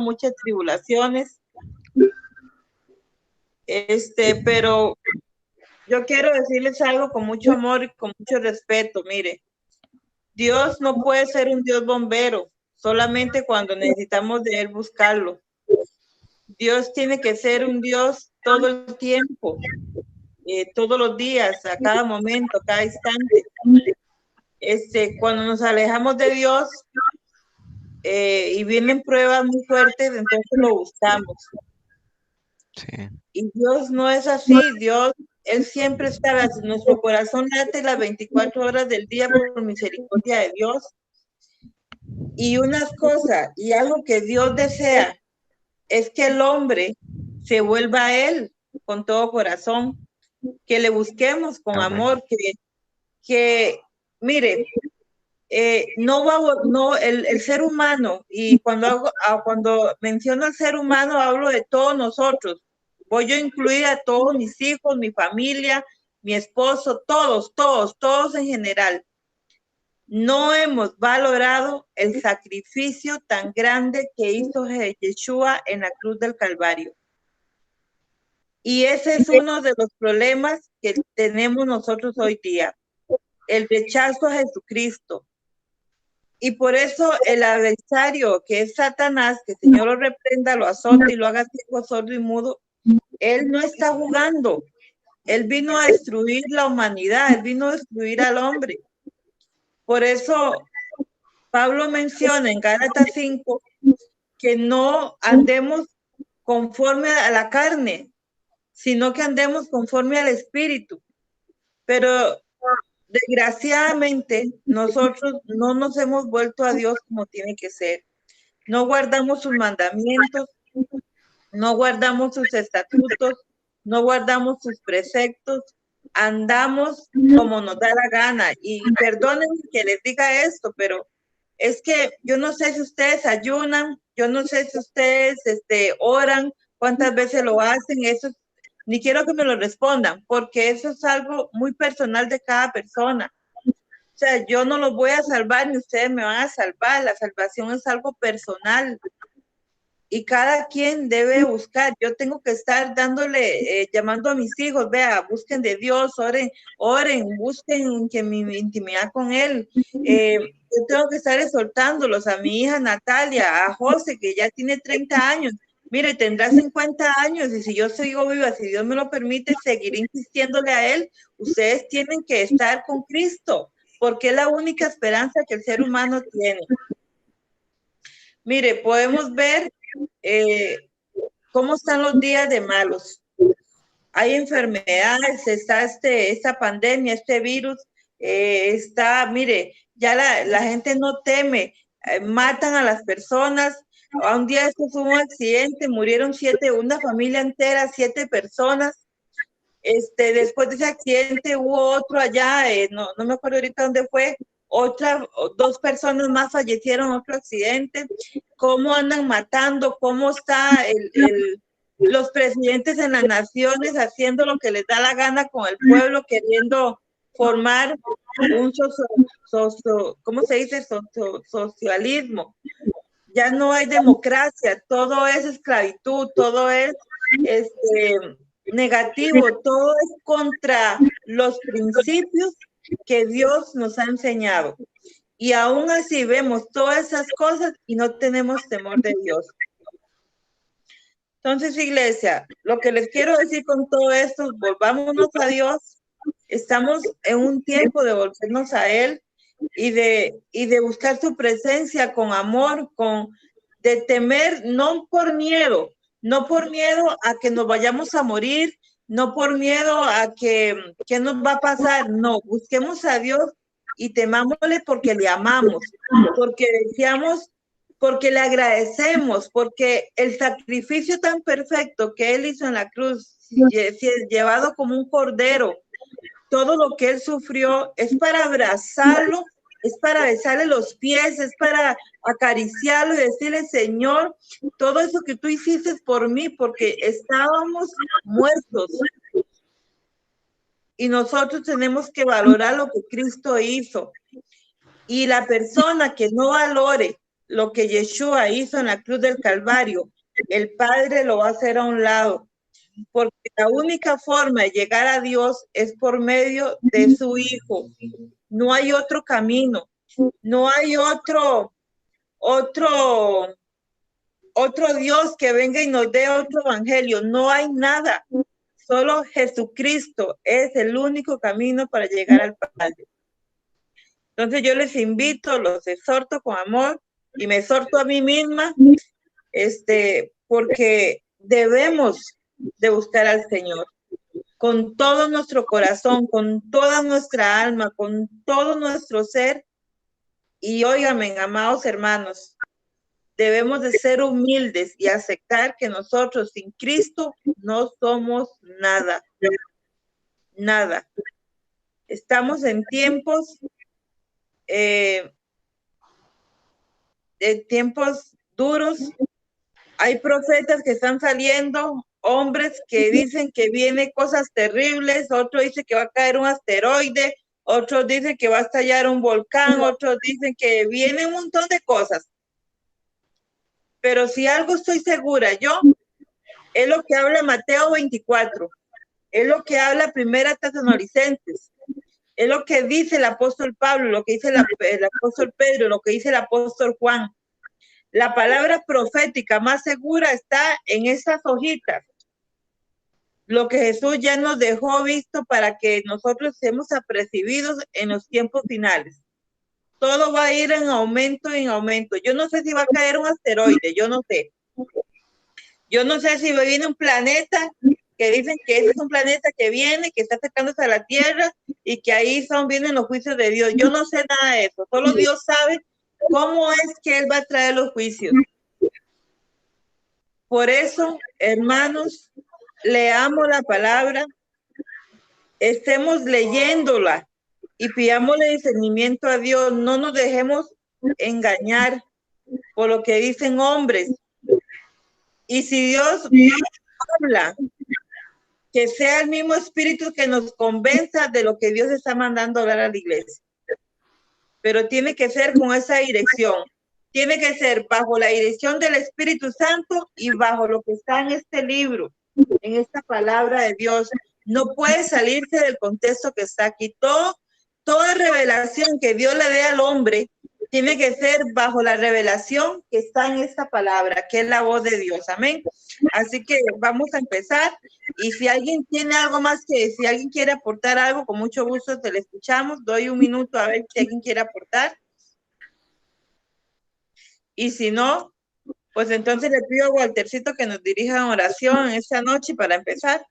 muchas tribulaciones, pero yo quiero decirles algo con mucho amor y con mucho respeto. Mire, Dios no puede ser un Dios bombero solamente cuando necesitamos de Él buscarlo. Dios tiene que ser un Dios todo el tiempo, todos los días, a cada momento, a cada instante. Cuando nos alejamos de Dios y vienen pruebas muy fuertes, entonces lo buscamos. Sí. Y Dios no es así. Dios, Él siempre está, nuestro corazón late las 24 horas del día por misericordia de Dios. Y una cosa, y algo que Dios desea, es que el hombre se vuelva a Él con todo corazón, que le busquemos con Amén. amor, que mire, el ser humano, y cuando menciono al ser humano, hablo de todos nosotros. Voy a incluir a todos mis hijos, mi familia, mi esposo, todos en general. No hemos valorado el sacrificio tan grande que hizo Yeshua en la cruz del Calvario. Y ese es uno de los problemas que tenemos nosotros hoy día, el rechazo a Jesucristo. Y por eso el adversario, que es Satanás, que el Señor lo reprenda, lo azote y lo haga ciego, sordo y mudo, él no está jugando. Él vino a destruir la humanidad, él vino a destruir al hombre. Por eso Pablo menciona en Gálatas 5 que no andemos conforme a la carne, sino que andemos conforme al Espíritu. Pero desgraciadamente nosotros no nos hemos vuelto a Dios como tiene que ser. No guardamos sus mandamientos, no guardamos sus estatutos, no guardamos sus preceptos, andamos como nos da la gana. Y perdónenme que les diga esto, pero es que yo no sé si ustedes ayunan, yo no sé si ustedes oran, cuántas veces lo hacen, eso ni quiero que me lo respondan, porque eso es algo muy personal de cada persona. O sea, yo no los voy a salvar ni ustedes me van a salvar, la salvación es algo personal y cada quien debe buscar. Yo tengo que estar dándole, llamando a mis hijos, vea, busquen de Dios, oren, busquen que mi intimidad con Él. Yo tengo que estar exhortándolos a mi hija Natalia, a José, que ya tiene 30 años. Mire, tendrá 50 años y si yo sigo viva, si Dios me lo permite, seguiré insistiéndole a Él. Ustedes tienen que estar con Cristo, porque es la única esperanza que el ser humano tiene. Mire, podemos ver cómo están los días de malos. Hay enfermedades, está esta pandemia, este virus, mire, ya la gente no teme, matan a las personas. A un día esto fue un accidente, murieron una familia entera, 7 personas. Después de ese accidente hubo otro allá, no me acuerdo ahorita dónde fue, 2 personas más fallecieron en otro accidente. Cómo andan matando, cómo está los presidentes en las naciones haciendo lo que les da la gana con el pueblo, queriendo formar un ¿cómo se dice? Socialismo. Ya no hay democracia, todo es esclavitud, todo es negativo, todo es contra los principios que Dios nos ha enseñado. Y aún así vemos todas esas cosas y no tenemos temor de Dios. Entonces, iglesia, lo que les quiero decir con todo esto, volvámonos a Dios. Estamos en un tiempo de volvernos a Él y de buscar su presencia con amor, de temer, no por miedo a que nos vayamos a morir, no por miedo a que nos va a pasar, no, busquemos a Dios y temámosle porque le amamos, porque deseamos, porque le agradecemos, porque el sacrificio tan perfecto que Él hizo en la cruz, llevado como un cordero, todo lo que Él sufrió, es para abrazarlo, es para besarle los pies, es para acariciarlo y decirle, Señor, todo eso que tú hiciste por mí, porque estábamos muertos. Y nosotros tenemos que valorar lo que Cristo hizo. Y la persona que no valore lo que Yeshua hizo en la cruz del Calvario, el Padre lo va a hacer a un lado, porque la única forma de llegar a Dios es por medio de su Hijo. No hay otro camino, no hay otro Dios que venga y nos dé otro evangelio, no hay nada. Solo Jesucristo es el único camino para llegar al Padre. Entonces yo les invito, los exhorto con amor y me exhorto a mí misma, porque debemos de buscar al Señor con todo nuestro corazón, con toda nuestra alma, con todo nuestro ser. Y óigame, amados hermanos, debemos de ser humildes y aceptar que nosotros sin Cristo no somos nada, nada. Estamos en tiempos duros. Hay profetas que están saliendo, hombres que dicen que vienen cosas terribles, otro dice que va a caer un asteroide, otros dicen que va a estallar un volcán, otros dicen que viene un montón de cosas. Pero si algo estoy segura yo, es lo que habla Mateo 24, es lo que habla Primera Tesalonicenses, es lo que dice el apóstol Pablo, lo que dice el apóstol Pedro, lo que dice el apóstol Juan. La palabra profética más segura está en esas hojitas. Lo que Jesús ya nos dejó visto para que nosotros seamos apercibidos en los tiempos finales. Todo va a ir en aumento, en aumento. Yo no sé si va a caer un asteroide, yo no sé. Yo no sé si viene un planeta, que dicen que ese es un planeta que viene, que está acercándose a la Tierra y que ahí vienen los juicios de Dios. Yo no sé nada de eso. Solo Dios sabe cómo es que Él va a traer los juicios. Por eso, hermanos, leamos la palabra, estemos leyéndola y pidámosle discernimiento a Dios. No nos dejemos engañar por lo que dicen hombres. Y si Dios habla, que sea el mismo espíritu que nos convenza de lo que Dios está mandando a hablar a la iglesia. Pero tiene que ser con esa dirección. Tiene que ser bajo la dirección del Espíritu Santo y bajo lo que está en este libro, en esta palabra de Dios. No puede salirse del contexto que está aquí. Toda revelación que Dios le dé al hombre tiene que ser bajo la revelación que está en esta palabra, que es la voz de Dios. Amén. Así que vamos a empezar. Y si alguien tiene algo más que decir, si alguien quiere aportar algo, con mucho gusto te lo escuchamos. Doy un minuto a ver si alguien quiere aportar. Y si no, pues entonces le pido a Waltercito que nos dirija en oración esta noche para empezar.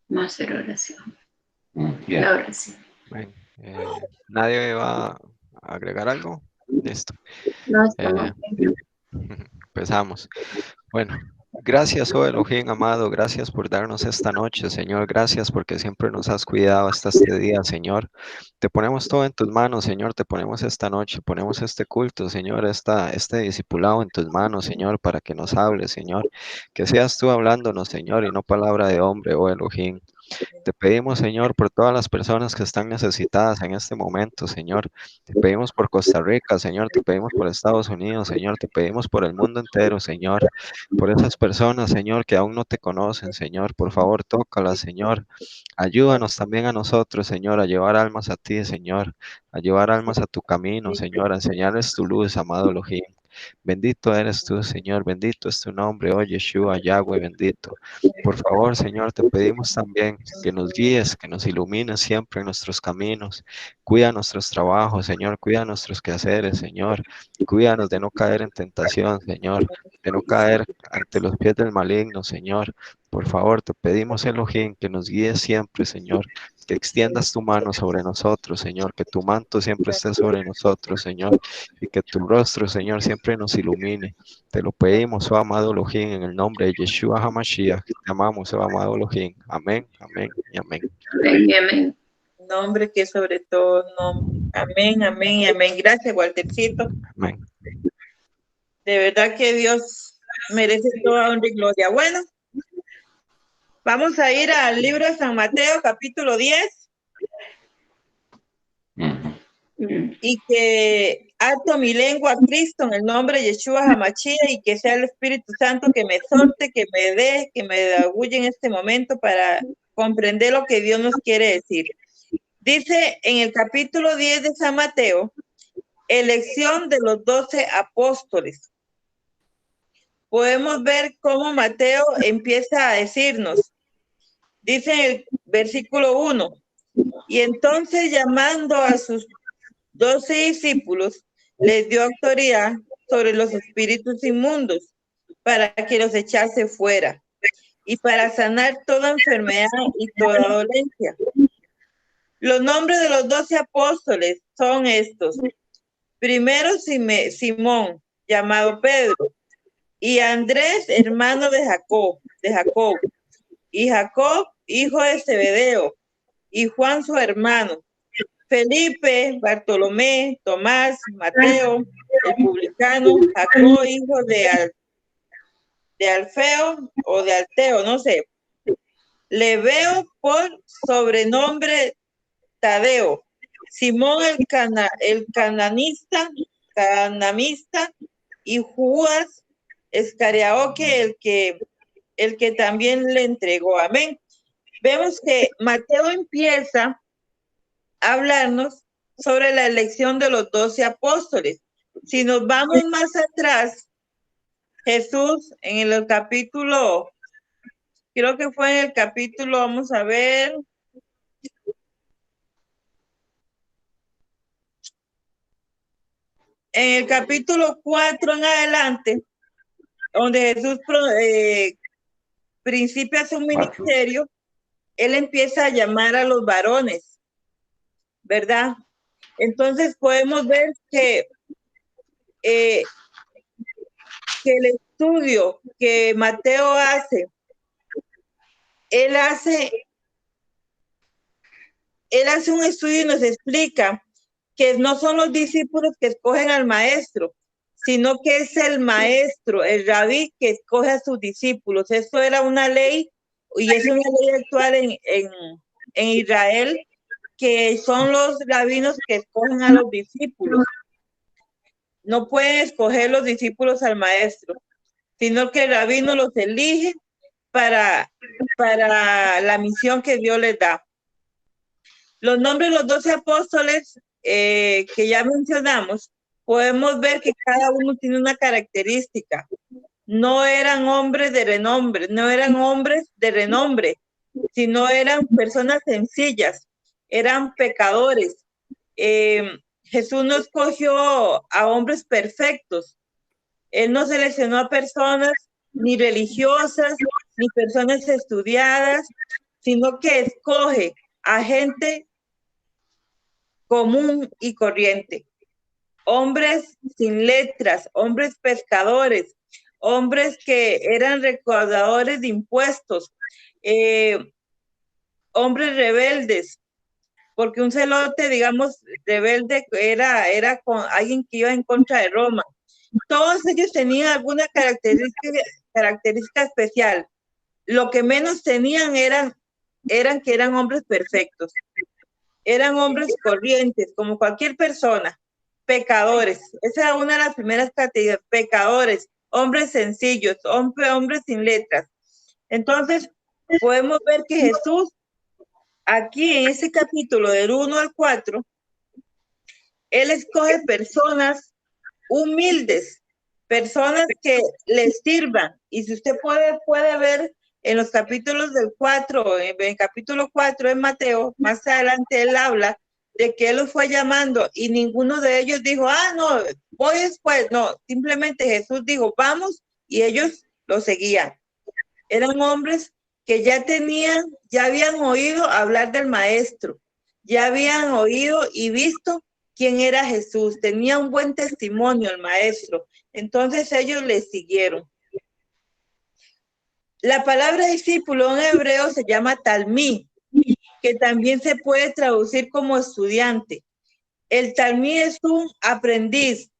Vamos a hacer oración. La oración. Bueno, ¿nadie va a agregar algo? Listo. No, estamos Empezamos. Bueno, gracias, oh Elohim amado, gracias por darnos esta noche, Señor, gracias porque siempre nos has cuidado hasta este día, Señor. Te ponemos todo en tus manos, Señor, te ponemos esta noche, ponemos este culto, Señor, este discipulado en tus manos, Señor, para que nos hables, Señor, que seas tú hablándonos, Señor, y no palabra de hombre, oh Elohim. Te pedimos, Señor, por todas las personas que están necesitadas en este momento, Señor. Te pedimos por Costa Rica, Señor. Te pedimos por Estados Unidos, Señor. Te pedimos por el mundo entero, Señor. Por esas personas, Señor, que aún no te conocen, Señor. Por favor, tócalas, Señor. Ayúdanos también a nosotros, Señor, a llevar almas a ti, Señor. A llevar almas a tu camino, Señor. A enseñarles tu luz, amado Elohim. Bendito eres tú, Señor, bendito es tu nombre, oh Yeshua, Yahweh, bendito. Por favor, Señor, te pedimos también que nos guíes, que nos ilumines siempre en nuestros caminos. Cuida nuestros trabajos, Señor, cuida nuestros quehaceres, Señor. Cuídanos de no caer en tentación, Señor, de no caer ante los pies del maligno, Señor. Por favor, te pedimos, Elohim, que nos guíes siempre, Señor, que extiendas tu mano sobre nosotros, Señor, que tu manto siempre esté sobre nosotros, Señor, y que tu rostro, Señor, siempre nos ilumine. Te lo pedimos, oh amado Elohim, en el nombre de Yeshua HaMashiach. Te amamos, oh amado Elohim. Amén, amén y amén. Amén, amén. Nombre que sobre todo nombre. Amén, amén y amén. Gracias, Waltercito. Amén. De verdad que Dios merece toda honra y gloria. Bueno, vamos a ir al libro de San Mateo, capítulo 10. Y que ato mi lengua a Cristo en el nombre de Yeshua Hamashia, y que sea el Espíritu Santo que me exhorte, que me dé, que me dagulle en este momento para comprender lo que Dios nos quiere decir. Dice en el capítulo 10 de San Mateo, elección de los 12 apóstoles. Podemos ver cómo Mateo empieza a decirnos, dice en el versículo 1, y entonces llamando a sus 12 discípulos, les dio autoridad sobre los espíritus inmundos para que los echase fuera y para sanar toda enfermedad y toda dolencia. Los nombres de los 12 apóstoles son estos. Primero, Simón, llamado Pedro, y Andrés, hermano de Jacob, y Jacob, hijo de Zebedeo, y Juan, su hermano, Felipe, Bartolomé, Tomás, Mateo, el publicano, Jacob, hijo de Alfeo o de Alteo, no sé. Lebeo por sobrenombre Tadeo, Simón el cananista, y Judas Iscariote, el que también le entregó. Amén. Vemos que Mateo empieza a hablarnos sobre la elección de los 12 apóstoles. Si nos vamos más atrás, Jesús en el capítulo, creo que fue en el capítulo, vamos a ver, en el capítulo 4 en adelante, donde Jesús principia su ministerio, él empieza a llamar a los varones, ¿verdad? Entonces podemos ver que el estudio que Mateo hace, él hace un estudio y nos explica que no son los discípulos que escogen al maestro, sino que es el maestro, el rabí, que escoge a sus discípulos. Esto era una ley, y es una ley actual en Israel, que son los rabinos que escogen a los discípulos. No pueden escoger los discípulos al maestro, sino que el rabino los elige para la misión que Dios les da. Los nombres de los 12 apóstoles que ya mencionamos, podemos ver que cada uno tiene una característica. No eran hombres de renombre, sino eran personas sencillas, eran pecadores. Jesús no escogió a hombres perfectos. Él no seleccionó a personas ni religiosas, ni personas estudiadas, sino que escoge a gente común y corriente. Hombres sin letras, hombres pescadores, hombres que eran recaudadores de impuestos, hombres rebeldes, porque un celote, digamos, rebelde era con alguien que iba en contra de Roma. Todos ellos tenían alguna característica especial. Lo que menos tenían eran que eran hombres perfectos. Eran hombres corrientes, como cualquier persona. Pecadores. Esa era una de las primeras categorías. Pecadores, hombres sencillos, hombres sin letras. Entonces, podemos ver que Jesús, aquí en ese capítulo del 1 al 4, él escoge personas humildes, personas que les sirvan. Y si usted puede ver en los capítulos del 4, en el capítulo 4 en Mateo, más adelante él habla de que él los fue llamando y ninguno de ellos dijo, no, voy después. No, simplemente Jesús dijo, vamos, y ellos lo seguían. Eran hombres que ya habían oído hablar del maestro, ya habían oído y visto quién era Jesús, tenía un buen testimonio el maestro, entonces ellos le siguieron. La palabra discípulo en hebreo se llama talmí, que también se puede traducir como estudiante. El talmí es un aprendiz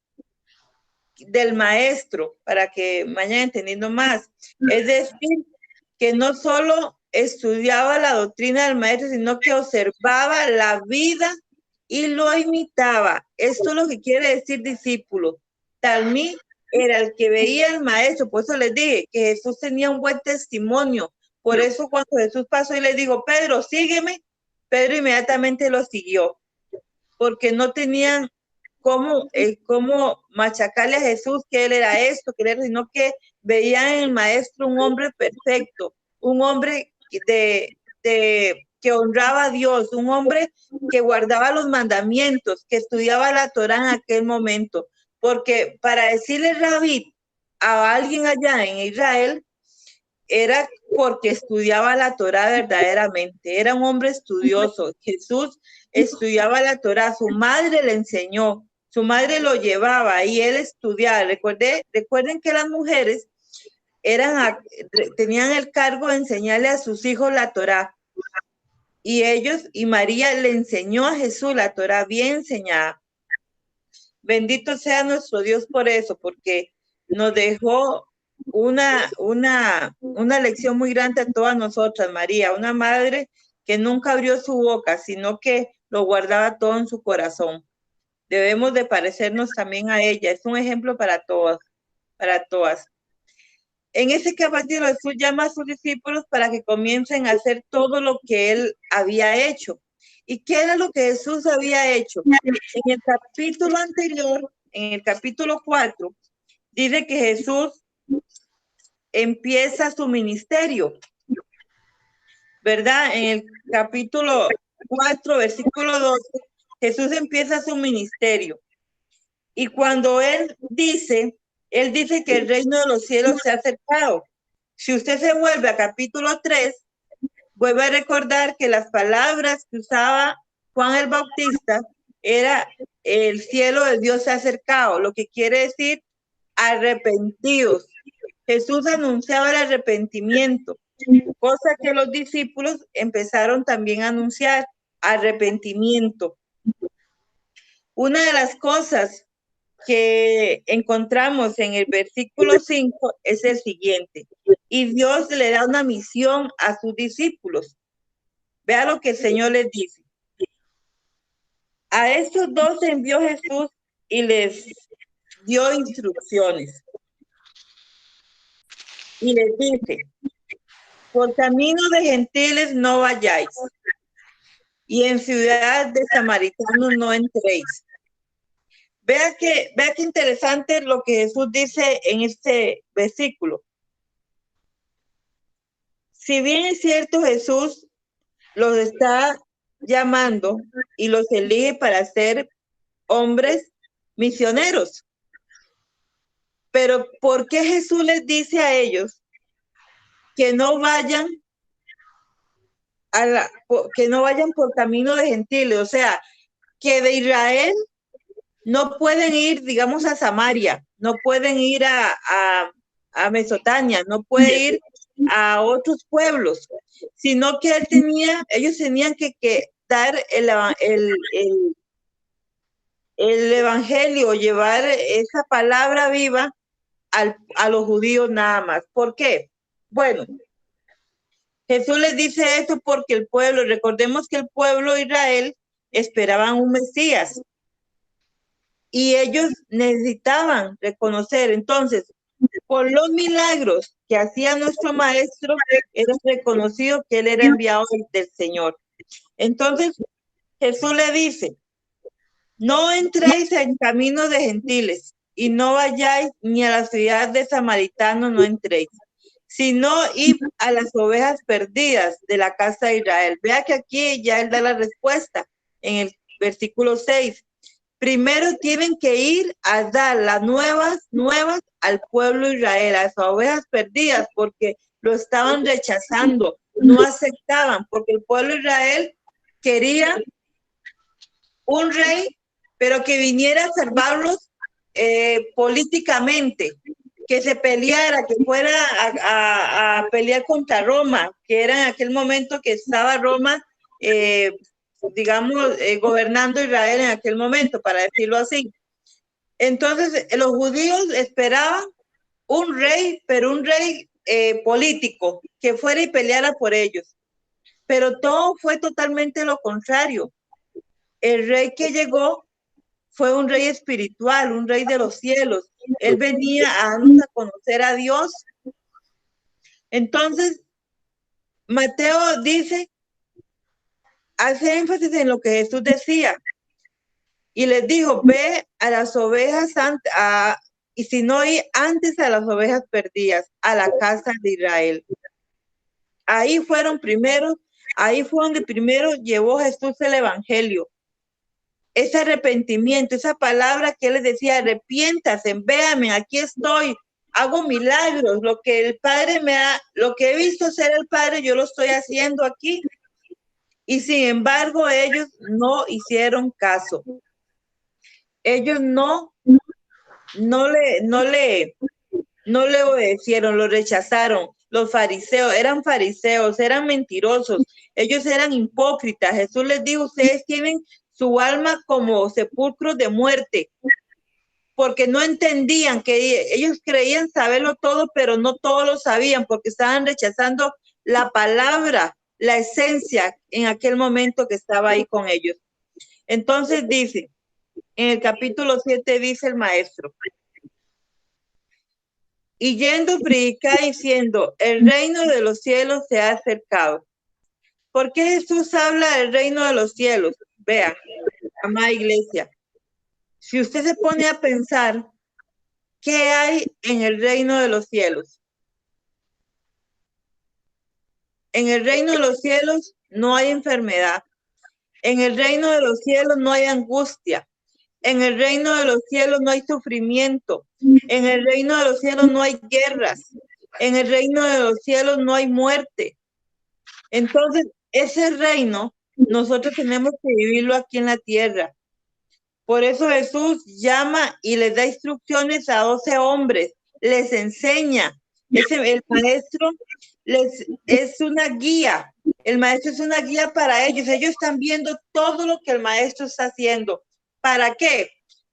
del maestro, para que vayan entendiendo más. Es decir, que no solo estudiaba la doctrina del maestro, sino que observaba la vida y lo imitaba. Esto es lo que quiere decir discípulo. Talmid era el que veía al maestro, por eso les dije que Jesús tenía un buen testimonio. Por eso cuando Jesús pasó y le dijo, Pedro, sígueme, Pedro inmediatamente lo siguió, porque no tenían cómo machacarle a Jesús que él era esto, que él era, sino que veían en el maestro un hombre perfecto, un hombre que honraba a Dios, un hombre que guardaba los mandamientos, que estudiaba la Torá en aquel momento, porque para decirle rabí a alguien allá en Israel era porque estudiaba la Torá verdaderamente, era un hombre estudioso. Jesús estudiaba la Torá, su madre le enseñó, su madre lo llevaba y él estudiaba. Recuerden que las mujeres tenían el cargo de enseñarle a sus hijos la Torá. Y María le enseñó a Jesús la Torá bien enseñada. Bendito sea nuestro Dios por eso, porque nos dejó una lección muy grande a todas nosotras, María, una madre que nunca abrió su boca, sino que lo guardaba todo en su corazón. Debemos de parecernos también a ella, es un ejemplo para todas, para todas. En ese capítulo Jesús llama a sus discípulos para que comiencen a hacer todo lo que él había hecho. ¿Y qué era lo que Jesús había hecho? En el capítulo anterior, en el capítulo 4, dice que Jesús empieza su ministerio, ¿verdad? En el capítulo 4, versículo 12, Jesús empieza su ministerio. Y cuando él dice que el reino de los cielos se ha acercado. Si usted se vuelve a capítulo 3, vuelve a recordar que las palabras que usaba Juan el Bautista era el cielo de Dios se ha acercado, lo que quiere decir arrepentidos. Jesús anunciaba el arrepentimiento, cosa que los discípulos empezaron también a anunciar, arrepentimiento. Una de las cosas que encontramos en el versículo 5 es el siguiente. Y Dios le da una misión a sus discípulos. Vea lo que el Señor les dice. A estos dos envió Jesús y les dio instrucciones. Y les dice, por camino de gentiles no vayáis, y en ciudad de samaritanos no entréis. Vea que interesante lo que Jesús dice en este versículo. Si bien es cierto, Jesús los está llamando y los elige para ser hombres misioneros. Pero ¿por qué Jesús les dice a ellos que no vayan por camino de gentiles? O sea, que de Israel no pueden ir, digamos, a Samaria, no pueden ir a Mesopotamia, no pueden ir a otros pueblos, sino que ellos tenían que dar el evangelio, llevar esa palabra viva a los judíos nada más. ¿Por qué? Bueno, Jesús les dice esto porque el pueblo, recordemos que el pueblo de Israel esperaban un Mesías y ellos necesitaban reconocer. Entonces, por los milagros que hacía nuestro maestro, era reconocido que él era enviado del Señor. Entonces, Jesús le dice, no entréis en camino de gentiles y no vayáis ni a la ciudad de samaritanos, no entréis, sino id a las ovejas perdidas de la casa de Israel. Vea que aquí ya él da la respuesta en el versículo 6. Primero tienen que ir a dar las nuevas al pueblo de Israel, a las ovejas perdidas, porque lo estaban rechazando, no aceptaban, porque el pueblo de Israel quería un rey, pero que viniera a salvarlos políticamente, que se peleara, que fuera a pelear contra Roma, que era en aquel momento que estaba Roma, gobernando Israel en aquel momento, para decirlo así. Entonces, los judíos esperaban un rey, pero un rey político, que fuera y peleara por ellos. Pero todo fue totalmente lo contrario. El rey que llegó fue un rey espiritual, un rey de los cielos. Él venía a darnos a conocer a Dios. Entonces, Mateo dice, hace énfasis en lo que Jesús decía. Y les dijo, ve a las ovejas, y si no, y antes a las ovejas perdidas, a la casa de Israel. Ahí fueron primero, ahí fue donde primero llevó Jesús el evangelio. Ese arrepentimiento, esa palabra que él les decía, arrepiéntase, véame, aquí estoy, hago milagros, lo que el Padre lo que he visto hacer el Padre, yo lo estoy haciendo aquí. Y sin embargo, ellos no hicieron caso. Ellos no le obedecieron, lo rechazaron. Los fariseos, eran mentirosos, ellos eran hipócritas. Jesús les dijo, ustedes tienen su alma como sepulcros de muerte, porque no entendían, que ellos creían saberlo todo, pero no todo lo sabían, porque estaban rechazando la palabra, la esencia en aquel momento que estaba ahí con ellos. Entonces dice, en el capítulo 7 dice el maestro, y yendo predicar diciendo, el reino de los cielos se ha acercado. ¿Por qué Jesús habla del reino de los cielos? Vean, amada iglesia, si usted se pone a pensar, ¿qué hay en el reino de los cielos? En el reino de los cielos no hay enfermedad. En el reino de los cielos no hay angustia. En el reino de los cielos no hay sufrimiento. En el reino de los cielos no hay guerras. En el reino de los cielos no hay muerte. Entonces, ese reino nosotros tenemos que vivirlo aquí en la tierra. Por eso Jesús llama y les da instrucciones a 12 hombres, les enseña. El maestro es una guía. El maestro es una guía para ellos. Ellos están viendo todo lo que el maestro está haciendo. ¿Para qué?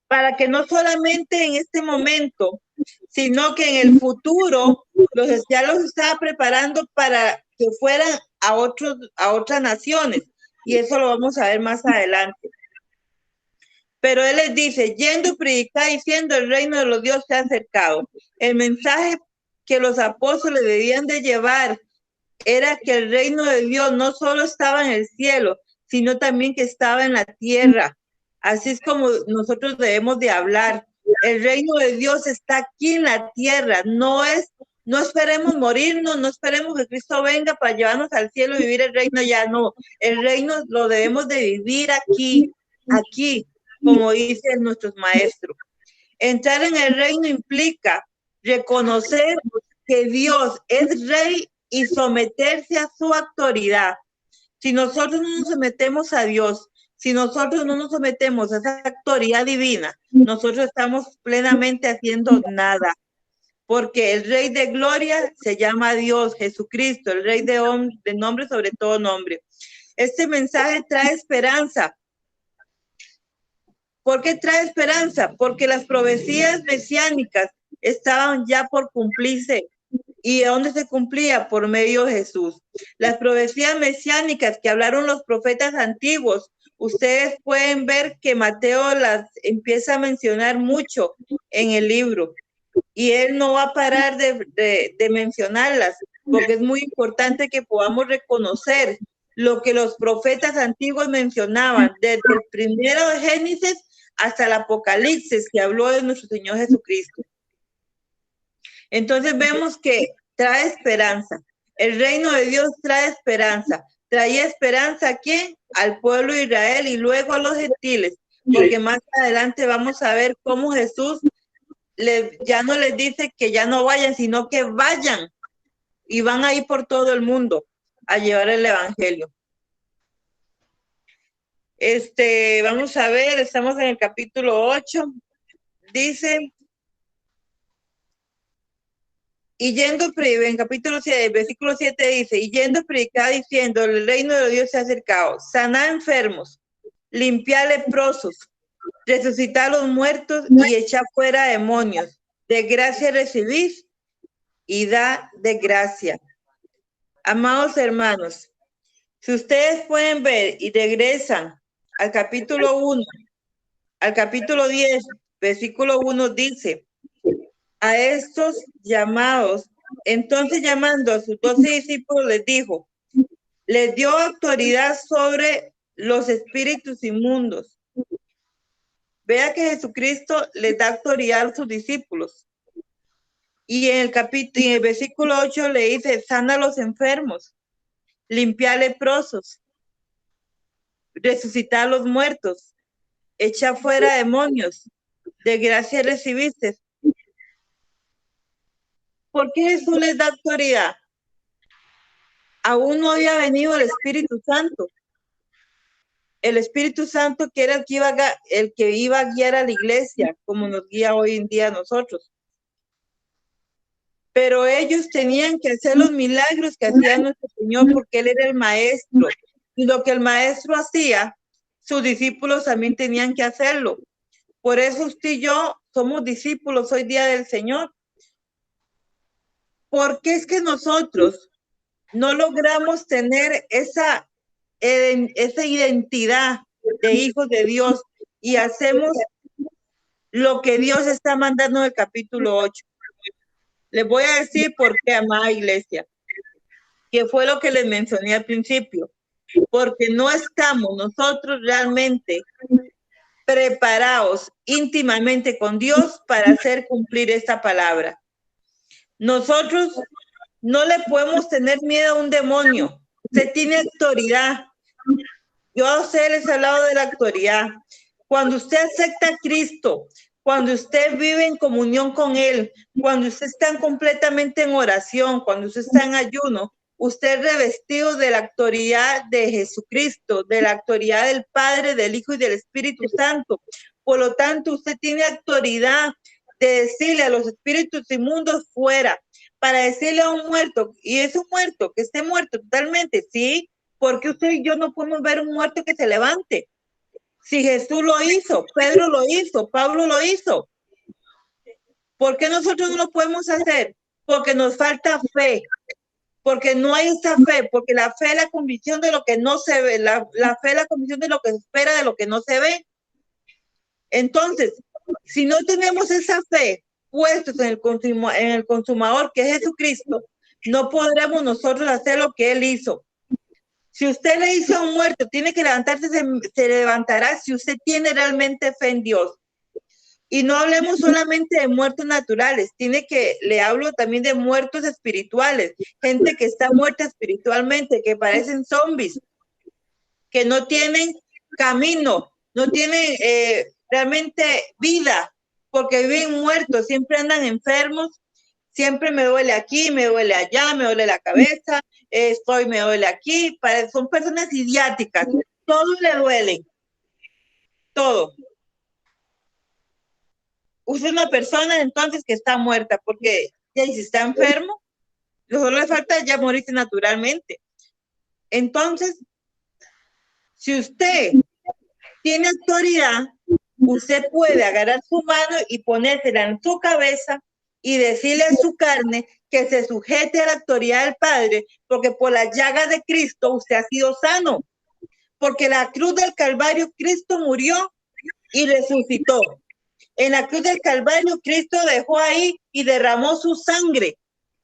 Para que no solamente en este momento, sino que en el futuro ya los estaba preparando para que fueran a otras naciones. Y eso lo vamos a ver más adelante. Pero él les dice, yendo a predicar diciendo, el reino de los dioses se ha acercado. El mensaje que los apóstoles debían de llevar era que el reino de Dios no solo estaba en el cielo, sino también que estaba en la tierra. Así es como nosotros debemos de hablar. El reino de Dios está aquí en la tierra. No esperemos morirnos, no esperemos que Cristo venga para llevarnos al cielo y vivir el reino ya. No, el reino lo debemos de vivir aquí, como dicen nuestros maestros. Entrar en el reino implica reconocer que Dios es rey y someterse a su autoridad. Si nosotros no nos sometemos a Dios, si nosotros no nos sometemos a esa autoridad divina, nosotros estamos plenamente haciendo nada. Porque el Rey de Gloria se llama Dios, Jesucristo, el Rey de nombre sobre todo nombre. Este mensaje trae esperanza. ¿Por qué trae esperanza? Porque las profecías mesiánicas estaban ya por cumplirse. ¿Y dónde se cumplía? Por medio de Jesús. Las profecías mesiánicas que hablaron los profetas antiguos, ustedes pueden ver que Mateo las empieza a mencionar mucho en el libro. Y él no va a parar de mencionarlas, porque es muy importante que podamos reconocer lo que los profetas antiguos mencionaban, desde el primero de Génesis hasta el Apocalipsis, que habló de nuestro Señor Jesucristo. Entonces vemos que trae esperanza. El reino de Dios trae esperanza. Traía esperanza ¿a quién? Al pueblo de Israel y luego a los gentiles, porque más adelante vamos a ver cómo Jesús ya no les dice que ya no vayan, sino que vayan y van a ir por todo el mundo a llevar el evangelio. Vamos a ver, estamos en el capítulo 8. Dice, y yendo, en capítulo 7, versículo 7 dice, y yendo predicar diciendo, el reino de Dios se ha acercado, sanar enfermos, limpiar leprosos, resucitar a los muertos y echar fuera demonios. De gracia recibís y da de gracia. Amados hermanos, si ustedes pueden ver y regresan al capítulo 1, al capítulo 10, versículo 1 dice, a estos llamados, entonces llamando a sus 12 discípulos les dijo, les dio autoridad sobre los espíritus inmundos. Vea que Jesucristo les da autoridad a sus discípulos. Y en el versículo 8 le dice, sana a los enfermos, limpia leprosos, resucitar a los muertos, echa fuera demonios, de gracia recibiste. ¿Por qué Jesús les da autoridad? Aún no había venido el Espíritu Santo. El Espíritu Santo que era el que iba a guiar a la iglesia, como nos guía hoy en día a nosotros. Pero ellos tenían que hacer los milagros que hacía nuestro Señor porque Él era el maestro. Y lo que el maestro hacía, sus discípulos también tenían que hacerlo. Por eso usted y yo somos discípulos hoy día del Señor. Porque es que nosotros no logramos tener esa identidad de hijos de Dios y hacemos lo que Dios está mandando en el capítulo 8. Les voy a decir por qué, amada iglesia, que fue lo que les mencioné al principio, porque no estamos nosotros realmente preparados íntimamente con Dios para hacer cumplir esta palabra. Nosotros no le podemos tener miedo a un demonio. Usted tiene autoridad. Yo a usted les he hablado de la autoridad. Cuando usted acepta a Cristo, cuando usted vive en comunión con Él, cuando usted está completamente en oración, cuando usted está en ayuno, usted es revestido de la autoridad de Jesucristo, de la autoridad del Padre, del Hijo y del Espíritu Santo. Por lo tanto, usted tiene autoridad de decirle a los espíritus inmundos fuera, para decirle a un muerto, y es un muerto, que esté muerto totalmente, ¿sí? Porque usted y yo no podemos ver un muerto que se levante. Si Jesús lo hizo, Pedro lo hizo, Pablo lo hizo. ¿Por qué nosotros no lo podemos hacer? Porque nos falta fe. Porque no hay esa fe, porque la fe es la convicción de lo que no se ve, la fe es la convicción de lo que se espera, de lo que no se ve. Entonces, si no tenemos esa fe puestos en el consumador que es Jesucristo, no podremos nosotros hacer lo que Él hizo. Si usted le dice a un muerto, tiene que levantarse, se levantará si usted tiene realmente fe en Dios. Y no hablemos solamente de muertos naturales, le hablo también de muertos espirituales, gente que está muerta espiritualmente, que parecen zombies, que no tienen camino, no tienen realmente vida, porque viven muertos, siempre andan enfermos, siempre me duele aquí, me duele allá, me duele la cabeza, me duele aquí, son personas idiáticas, todo le duele, todo. Usted es una persona entonces que está muerta, porque si está enfermo, solo le falta ya morirse naturalmente. Entonces, si usted tiene autoridad, usted puede agarrar su mano y ponérsela en su cabeza y decirle a su carne que se sujete a la autoridad del Padre, porque por la llaga de Cristo usted ha sido sano. Porque la cruz del Calvario, Cristo murió y resucitó. En la cruz del Calvario, Cristo dejó ahí y derramó su sangre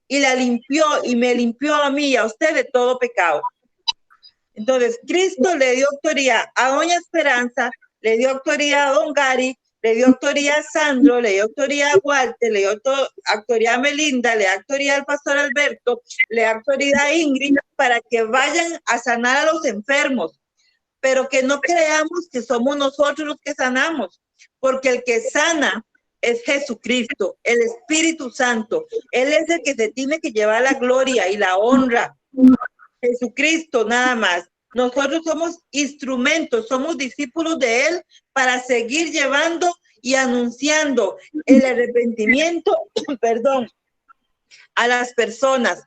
y la limpió y me limpió a mí y a usted de todo pecado. Entonces, Cristo le dio autoridad a doña Esperanza, le dio autoridad a don Gary, le dio autoridad a Sandro, le dio autoridad a Walter, le dio autoridad a Melinda, le dio autoridad al pastor Alberto, le dio autoridad a Ingrid para que vayan a sanar a los enfermos, pero que no creamos que somos nosotros los que sanamos, porque el que sana es Jesucristo, el Espíritu Santo. Él es el que se tiene que llevar la gloria y la honra. Jesucristo nada más. Nosotros somos instrumentos, somos discípulos de Él para seguir llevando y anunciando el arrepentimiento, perdón, a las personas,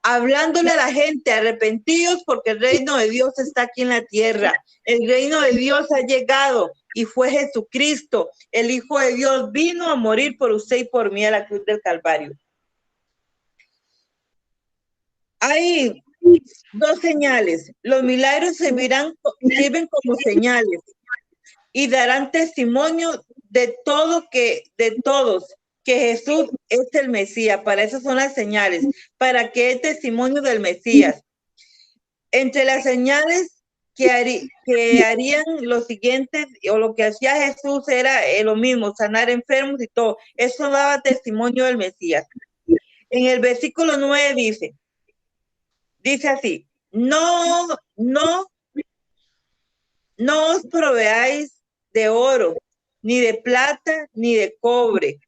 hablándole a la gente, arrepentidos porque el reino de Dios está aquí en la tierra. El reino de Dios ha llegado y fue Jesucristo, el Hijo de Dios, vino a morir por usted y por mí a la cruz del Calvario. Hay dos señales. Los milagros sirven como señales. y darán testimonio de todos que Jesús es el Mesías. Para eso son las señales, para que el testimonio del Mesías. Entre las señales que harían los siguientes, o lo que hacía Jesús era lo mismo, sanar enfermos y todo. Eso daba testimonio del Mesías. En el versículo 9 dice así: no os proveáis de oro, ni de plata, ni de cobre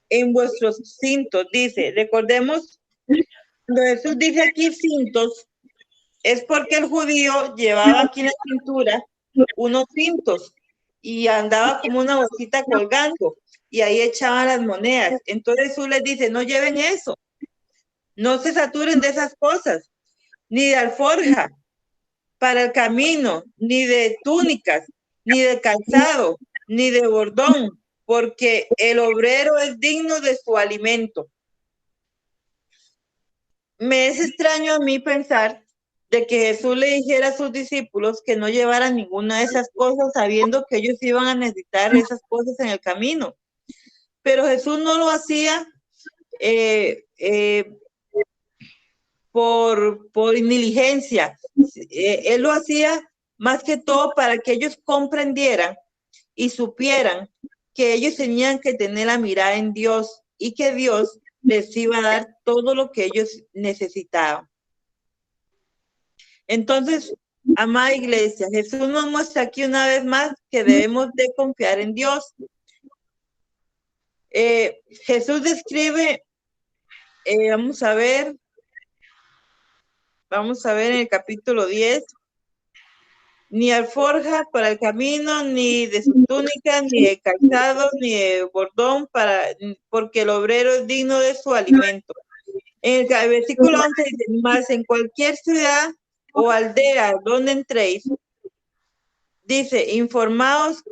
en vuestros cintos. Dice, recordemos, cuando Jesús dice aquí cintos, es porque el judío llevaba aquí en la cintura unos cintos y andaba como una bolsita colgando y ahí echaban las monedas. Entonces Jesús les dice, no lleven eso, no se saturen de esas cosas, ni de alforja para el camino, ni de túnicas, ni de calzado, ni de bordón, porque el obrero es digno de su alimento. Me es extraño a mí pensar de que Jesús le dijera a sus discípulos que no llevaran ninguna de esas cosas, sabiendo que ellos iban a necesitar esas cosas en el camino. Pero Jesús no lo hacía por negligencia. Él lo hacía más que todo para que ellos comprendieran y supieran que ellos tenían que tener la mirada en Dios y que Dios les iba a dar todo lo que ellos necesitaban. Entonces, amada iglesia, Jesús nos muestra aquí una vez más que debemos de confiar en Dios. Jesús describe, vamos a ver en el capítulo 10, ni alforja para el camino, ni de su túnica, ni de calzado, ni de bordón, porque el obrero es digno de su alimento. En el versículo 11 dice, más en cualquier ciudad o aldea donde entréis, dice, informaos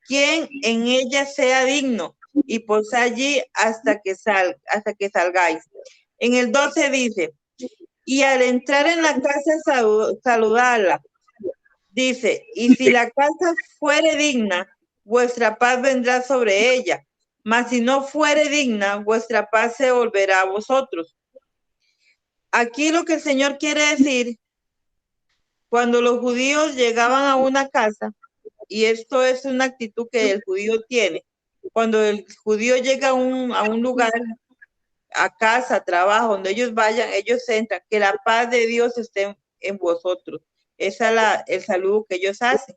quién en ella sea digno, y posad allí hasta que salgáis. En el 12 dice, y al entrar en la casa saludarla. Dice, y si la casa fuere digna, vuestra paz vendrá sobre ella, mas si no fuere digna, vuestra paz se volverá a vosotros. Aquí lo que el Señor quiere decir, cuando los judíos llegaban a una casa, y esto es una actitud que el judío tiene, cuando el judío llega a un lugar, a casa, trabajo, donde ellos vayan, ellos entran, que la paz de Dios esté en vosotros. Ese es el saludo que ellos hacen.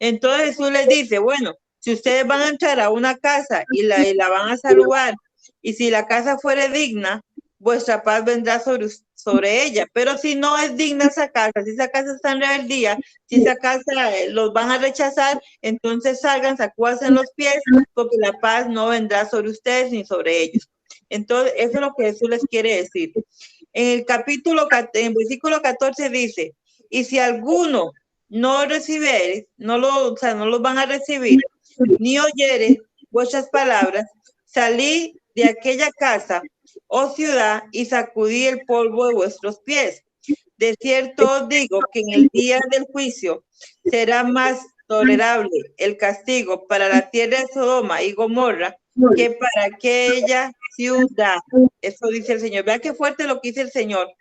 Entonces Jesús les dice, bueno, si ustedes van a entrar a una casa y la van a saludar, y si la casa fuere digna, vuestra paz vendrá sobre ella. Pero si no es digna esa casa, si esa casa está en rebeldía, si esa casa los van a rechazar, entonces salgan, sacúdanse los pies, porque la paz no vendrá sobre ustedes ni sobre ellos. Entonces, eso es lo que Jesús les quiere decir. En el versículo 14 dice, y si alguno no recibiere, no los van a recibir, ni oyere vuestras palabras, salid de aquella casa o ciudad y sacudí el polvo de vuestros pies. De cierto os digo que en el día del juicio será más tolerable el castigo para la tierra de Sodoma y Gomorra que para aquella ciudad. Eso dice el Señor. Vea qué fuerte lo que dice el Señor.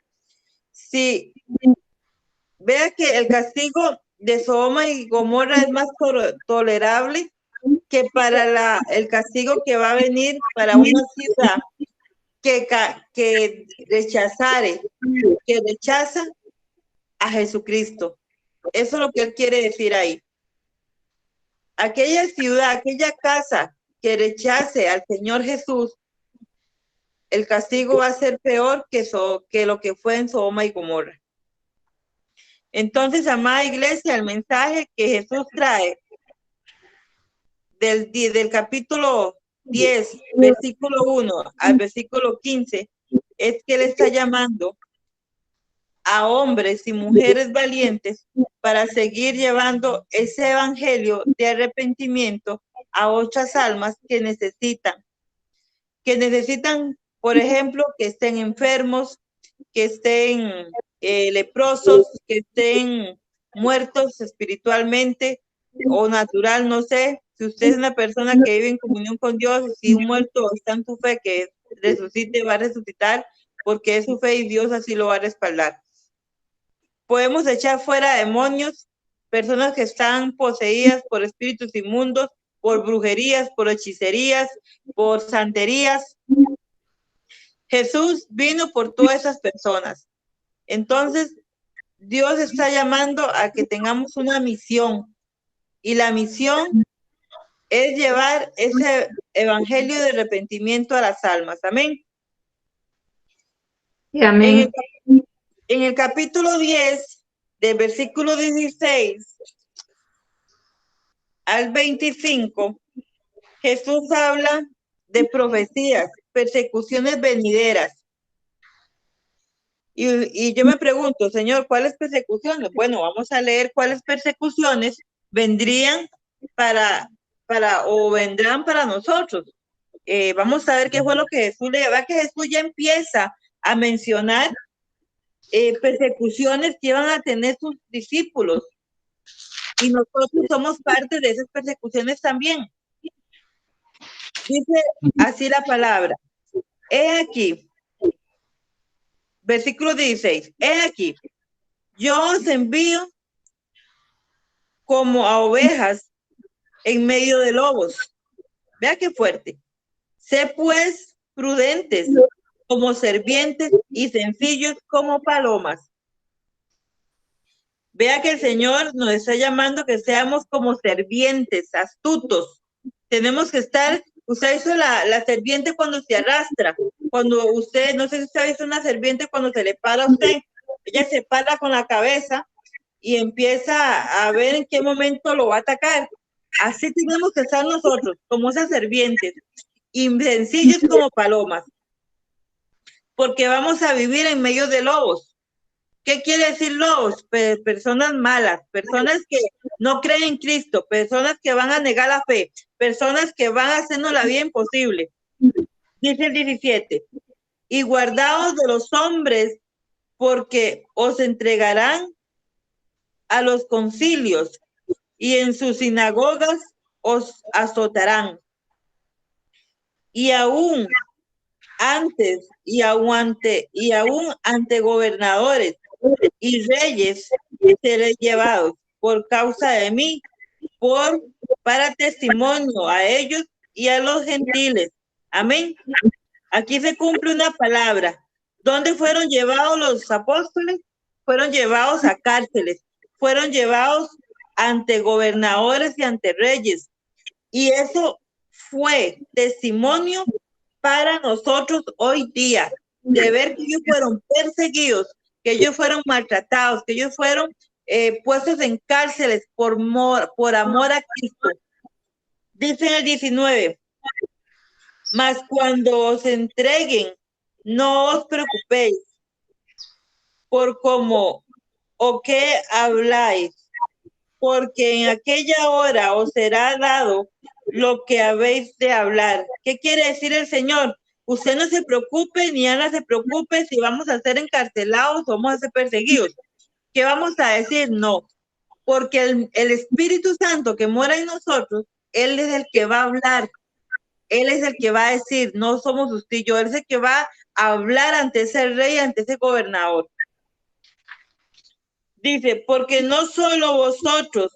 Sí, vea que el castigo de Sodoma y Gomorra es más tolerable que para el castigo que va a venir para una ciudad que rechaza a Jesucristo. Eso es lo que él quiere decir ahí. Aquella ciudad, aquella casa que rechace al Señor Jesús, el castigo va a ser peor que lo que fue en Sodoma y Gomorra. Entonces, amada iglesia, el mensaje que Jesús trae del capítulo 10, versículo 1 al versículo 15, es que él está llamando a hombres y mujeres valientes para seguir llevando ese evangelio de arrepentimiento a otras almas que necesitan, por ejemplo, que estén enfermos, que estén leprosos, que estén muertos espiritualmente o natural, no sé. Si usted es una persona que vive en comunión con Dios, si un muerto está en su fe que resucite, va a resucitar, porque es su fe y Dios así lo va a respaldar. Podemos echar fuera demonios, personas que están poseídas por espíritus inmundos, por brujerías, por hechicerías, por santerías. Jesús vino por todas esas personas. Entonces, Dios está llamando a que tengamos una misión, y la misión es llevar ese evangelio de arrepentimiento a las almas. Amén. Amén. En el capítulo 10, del versículo 16 al 25, Jesús habla de profecías, persecuciones venideras. Y yo me pregunto, Señor, ¿cuáles persecuciones? Bueno, vamos a leer cuáles persecuciones vendrían o vendrán para nosotros. Vamos a ver qué fue lo que Jesús le va, que Jesús ya empieza a mencionar persecuciones que iban a tener sus discípulos. Y nosotros somos parte de esas persecuciones también. Dice así la palabra. He aquí, versículo 16, he aquí, yo os envío como a ovejas en medio de lobos. Vea qué fuerte. Sé pues prudentes como serpientes y sencillos como palomas. Vea que el Señor nos está llamando que seamos como serpientes, astutos. Tenemos que estar, usted hizo la serpiente cuando se arrastra, cuando usted, no sé si usted ha visto una serpiente cuando se le para a usted, ella se para con la cabeza y empieza a ver en qué momento lo va a atacar. Así tenemos que estar nosotros, como esas serpientes, y sencillos como palomas, porque vamos a vivir en medio de lobos. ¿Qué quiere decir lobos? Personas malas, personas que no creen en Cristo, personas que van a negar la fe, personas que van a hacernos la vida imposible. Dice el 17, y guardaos de los hombres, porque os entregarán a los concilios, y en sus sinagogas os azotarán. Y aún ante gobernadores y reyes seré llevados por causa de mí, para testimonio a ellos y a los gentiles. Amén. Aquí se cumple una palabra. ¿Dónde fueron llevados los apóstoles? Fueron llevados a cárceles, fueron llevados ante gobernadores y ante reyes. Y eso fue testimonio para nosotros hoy día, de ver que ellos fueron perseguidos, que ellos fueron maltratados, que ellos fueron puestos en cárceles por amor a Cristo. Dice en el 19, mas cuando os entreguen, no os preocupéis por cómo o qué habláis, porque en aquella hora os será dado lo que habéis de hablar. ¿Qué quiere decir el Señor? Usted no se preocupe, ni Ana se preocupe si vamos a ser encarcelados o vamos a ser perseguidos. ¿Qué vamos a decir? No, porque el Espíritu Santo que mora en nosotros, Él es el que va a hablar. Él es el que va a decir, no somos usted y yo, Él es el que va a hablar ante ese rey, ante ese gobernador. Dice, porque no solo vosotros,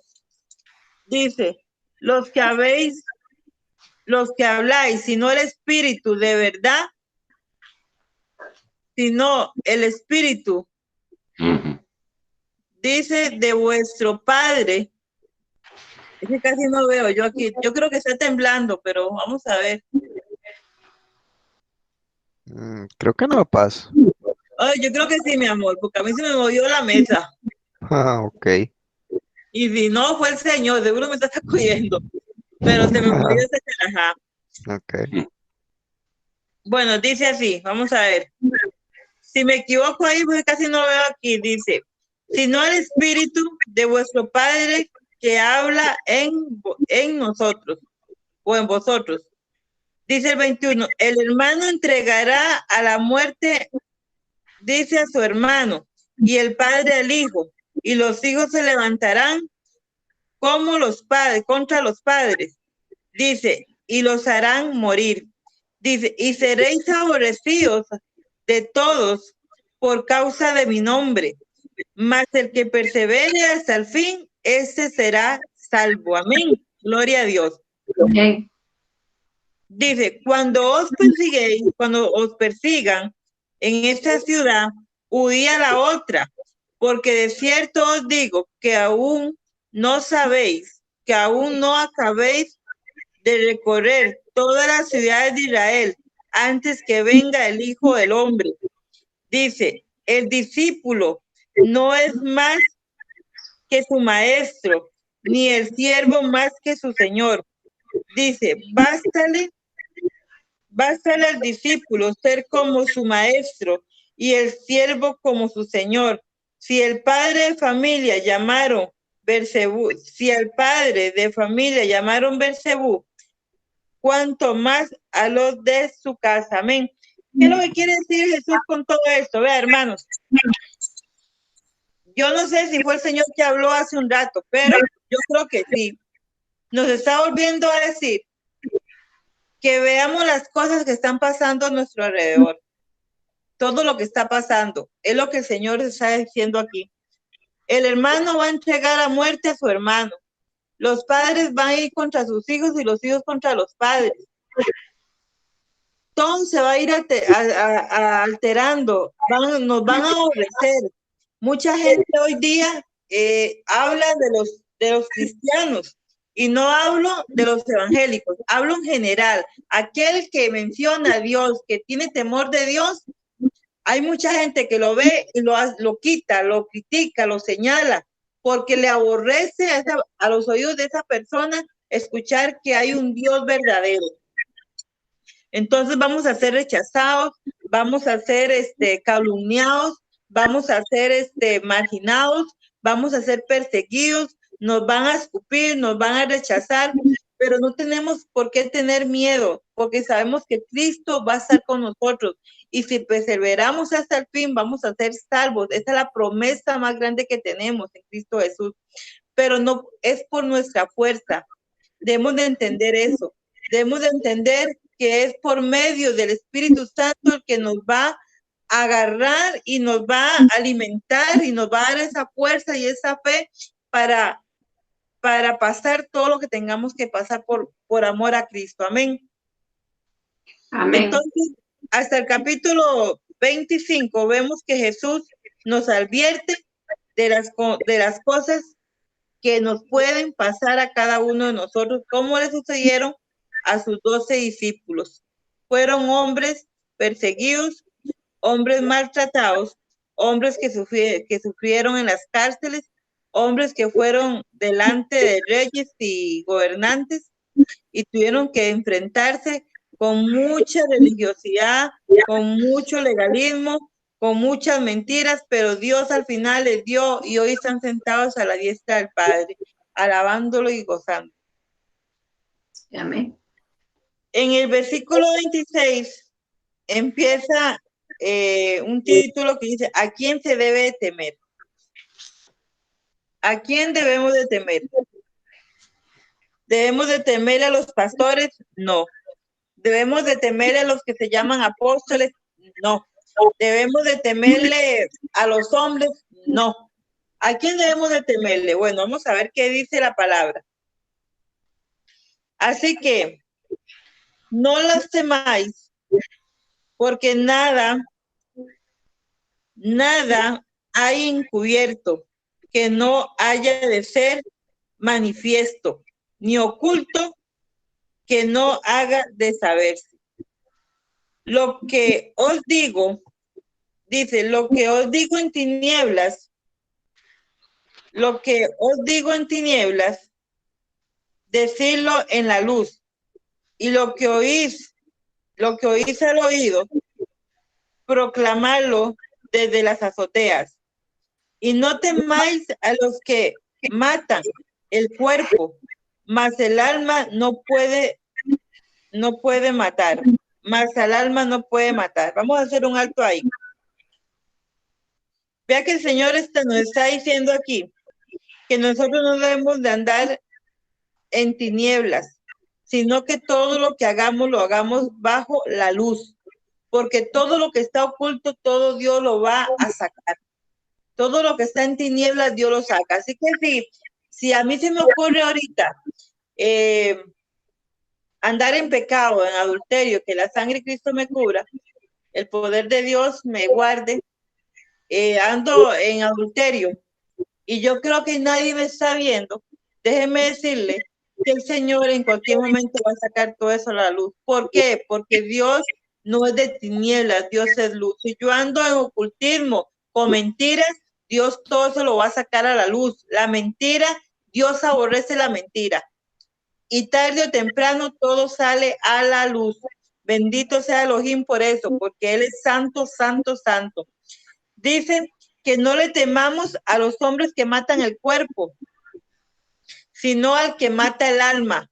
dice, los que habláis, sino el Espíritu de verdad, sino el Espíritu, dice, de vuestro Padre. Es que casi no veo yo aquí. Yo creo que está temblando, pero vamos a ver. Creo que no pasa. Ay, yo creo que sí, mi amor, porque a mí se me movió la mesa. Ah, ok. Y si no, fue el Señor, seguro me está sacudiendo. Pero se me movió ese carajá. Ok. Bueno, dice así, vamos a ver. Si me equivoco ahí, porque casi no veo aquí, dice, sino el Espíritu de vuestro Padre que habla en nosotros, o en vosotros. Dice el 21, el hermano entregará a la muerte, dice a su hermano, y el padre al hijo, y los hijos se levantarán como los padres, contra los padres. Dice, y los harán morir. Dice, y seréis aborrecidos de todos por causa de mi nombre. Mas el que persevere hasta el fin, ese será salvo. Amén. Gloria a Dios. Amén. Dice, cuando os persigan en esta ciudad, huid a la otra, porque de cierto os digo que aún no sabéis, que aún no acabéis de recorrer todas las ciudades de Israel antes que venga el Hijo del Hombre. Dice, el discípulo no es más que su maestro, ni el siervo más que su señor. Dice, bástale al discípulo ser como su maestro y el siervo como su señor. Si el padre de familia llamaron Bersebú, cuanto más a los de su casa. Amén. ¿Qué es lo que quiere decir Jesús con todo esto? Vea, hermanos, yo no sé si fue el Señor que habló hace un rato, pero yo creo que sí. Nos está volviendo a decir que veamos las cosas que están pasando a nuestro alrededor. Todo lo que está pasando es lo que el Señor está diciendo aquí. El hermano va a entregar a muerte a su hermano. Los padres van a ir contra sus hijos y los hijos contra los padres. Todo se va a ir alterando, nos van a aborrecer. Mucha gente hoy día habla de los cristianos y no hablo de los evangélicos, hablo en general. Aquel que menciona a Dios, que tiene temor de Dios, hay mucha gente que lo ve y lo quita, lo critica, lo señala, porque le aborrece a los oídos de esa persona escuchar que hay un Dios verdadero. Entonces vamos a ser rechazados, vamos a ser calumniados, vamos a ser marginados, vamos a ser perseguidos, nos van a escupir, nos van a rechazar, pero no tenemos por qué tener miedo, porque sabemos que Cristo va a estar con nosotros y si perseveramos hasta el fin vamos a ser salvos. Esa es la promesa más grande que tenemos en Cristo Jesús, pero no es por nuestra fuerza. Debemos de entender eso, debemos de entender que es por medio del Espíritu Santo el que nos va a agarrar y nos va a alimentar y nos va a dar esa fuerza y esa fe para pasar todo lo que tengamos que pasar por amor a Cristo. Amén. Amén. Entonces, hasta el capítulo 25 vemos que Jesús nos advierte de las cosas que nos pueden pasar a cada uno de nosotros, como le sucedieron a sus 12 discípulos. Fueron hombres perseguidos, hombres maltratados, hombres que sufrieron en las cárceles, hombres que fueron delante de reyes y gobernantes y tuvieron que enfrentarse con mucha religiosidad, con mucho legalismo, con muchas mentiras, pero Dios al final les dio y hoy están sentados a la diestra del Padre, alabándolo y gozando. Amén. En el versículo 26 empieza un título que dice, ¿a quién se debe de temer? ¿A quién debemos de temer? ¿Debemos de temer a los pastores? No. ¿Debemos de temer a los que se llaman apóstoles? No. ¿Debemos de temerle a los hombres? No. ¿A quién debemos de temerle? Bueno, vamos a ver qué dice la palabra. Así que no las temáis, porque nada hay encubierto que no haya de ser manifiesto, ni oculto que no haga de saberse. Lo que os digo, dice, lo que os digo en tinieblas, decirlo en la luz, y lo que oís al oído, proclamarlo desde las azoteas. Y no temáis a los que matan el cuerpo, mas el alma no puede matar. Mas al alma no puede matar. Vamos a hacer un alto ahí. Vea que el Señor nos está diciendo aquí que nosotros no debemos de andar en tinieblas, sino que todo lo que hagamos lo hagamos bajo la luz, porque todo lo que está oculto, todo Dios lo va a sacar. Todo lo que está en tinieblas, Dios lo saca. Así que si a mí se me ocurre ahorita andar en pecado, en adulterio, que la sangre de Cristo me cubra, el poder de Dios me guarde, ando en adulterio y yo creo que nadie me está viendo, déjeme decirle que el Señor en cualquier momento va a sacar todo eso a la luz. ¿Por qué? Porque Dios no es de tinieblas, Dios es luz. Si yo ando en ocultismo con mentiras, Dios todo se lo va a sacar a la luz. La mentira, Dios aborrece la mentira. Y tarde o temprano todo sale a la luz. Bendito sea Elohim por eso, porque Él es santo, santo, santo. Dicen que no le temamos a los hombres que matan el cuerpo, sino al que mata el alma.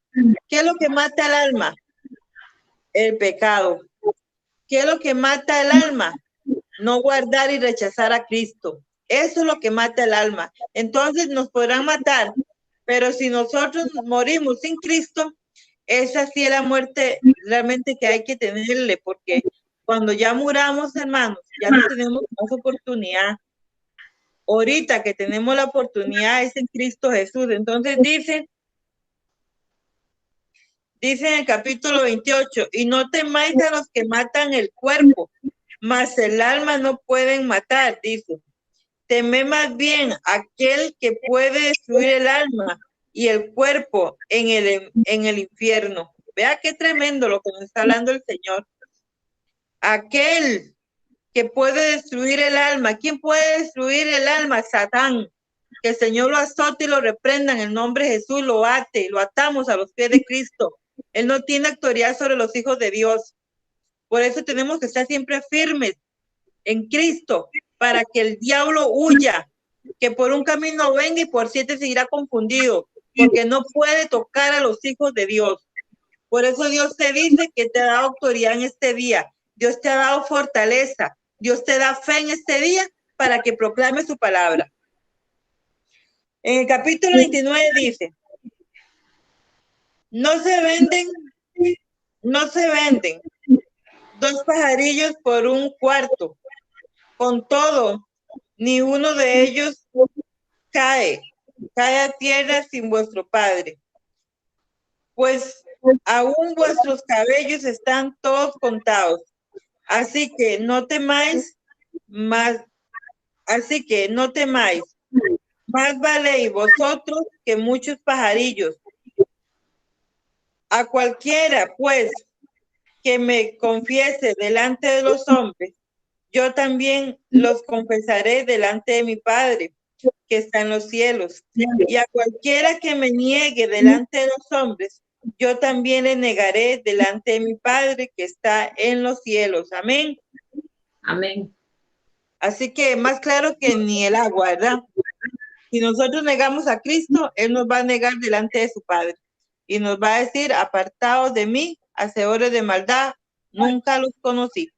¿Qué es lo que mata el alma? El pecado. ¿Qué es lo que mata el alma? No guardar y rechazar a Cristo. Eso es lo que mata el alma. Entonces nos podrán matar, pero si nosotros morimos sin Cristo, esa sí es la muerte realmente que hay que tenerle, porque cuando ya muramos, hermanos, ya no tenemos más oportunidad. Ahorita que tenemos la oportunidad es en Cristo Jesús. Entonces dice en el capítulo 28, y no temáis a los que matan el cuerpo, mas el alma no pueden matar, dice. Temed más bien aquel que puede destruir el alma y el cuerpo en el infierno. Vea qué tremendo lo que nos está hablando el Señor. Aquel que puede destruir el alma. ¿Quién puede destruir el alma? Satán. Que el Señor lo azote y lo reprenda en el nombre de Jesús, lo ate, lo atamos a los pies de Cristo. Él no tiene autoridad sobre los hijos de Dios. Por eso tenemos que estar siempre firmes en Cristo, para que el diablo huya, que por un camino venga y por 7 seguirá confundido, porque no puede tocar a los hijos de Dios. Por eso Dios te dice que te da autoridad en este día. Dios te ha dado fortaleza. Dios te da fe en este día para que proclame su palabra. En el capítulo 29 dice, no se venden 2 pajarillos por un cuarto. Con todo, ni uno de ellos cae a tierra sin vuestro Padre. Pues aún vuestros cabellos están todos contados. Así que no temáis más. Más valéis vosotros que muchos pajarillos. A cualquiera, pues, que me confiese delante de los hombres, yo también los confesaré delante de mi Padre, que está en los cielos. Y a cualquiera que me niegue delante de los hombres, yo también le negaré delante de mi Padre, que está en los cielos. Amén. Amén. Así que más claro que ni el agua, ¿verdad? Si nosotros negamos a Cristo, Él nos va a negar delante de su Padre. Y nos va a decir, apartados de mí, hacedores de maldad, nunca los conocí.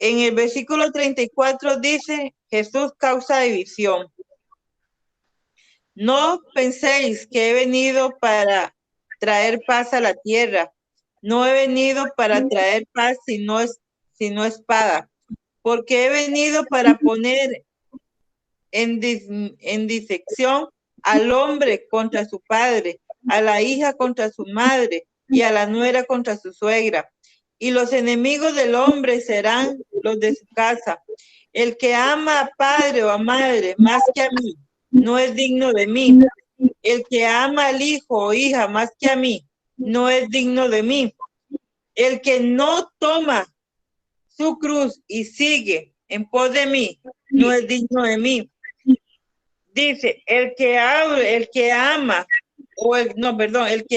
En el versículo 34 dice, Jesús causa división. No penséis que he venido para traer paz a la tierra. No he venido para traer paz sino espada. Porque he venido para poner en disección al hombre contra su padre, a la hija contra su madre y a la nuera contra su suegra. Y los enemigos del hombre serán los de su casa. El que ama a padre o a madre más que a mí, no es digno de mí. El que ama al hijo o hija más que a mí, no es digno de mí. El que no toma su cruz y sigue en pos de mí, no es digno de mí. Dice, el que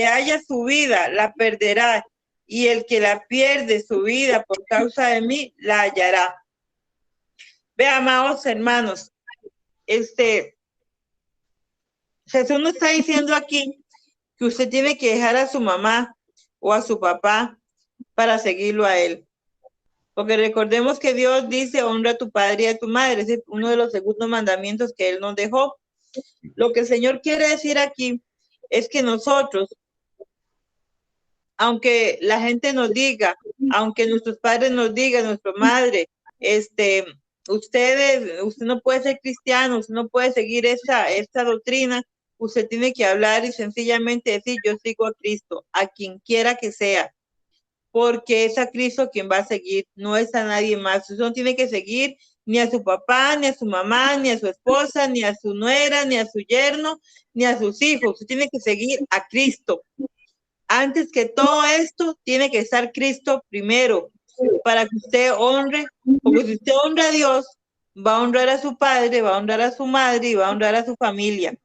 haya su vida, la perderá, y el que la pierde su vida por causa de mí, la hallará. Vean, amados hermanos, Jesús nos está diciendo aquí que usted tiene que dejar a su mamá o a su papá para seguirlo a él. Porque recordemos que Dios dice, honra a tu padre y a tu madre. Ese es uno de los segundos mandamientos que Él nos dejó. Lo que el Señor quiere decir aquí es que nosotros, aunque la gente nos diga, aunque nuestros padres nos digan, nuestra madre, usted no puede ser cristiano, usted no puede seguir esta doctrina, usted tiene que hablar y sencillamente decir, yo sigo a Cristo, a quien quiera que sea, porque es a Cristo quien va a seguir, no es a nadie más. Usted no tiene que seguir ni a su papá, ni a su mamá, ni a su esposa, ni a su nuera, ni a su yerno, ni a sus hijos. Usted tiene que seguir a Cristo. Antes que todo esto, tiene que estar Cristo primero, para que usted honre, porque si usted honra a Dios, va a honrar a su padre, va a honrar a su madre y va a honrar a su familia.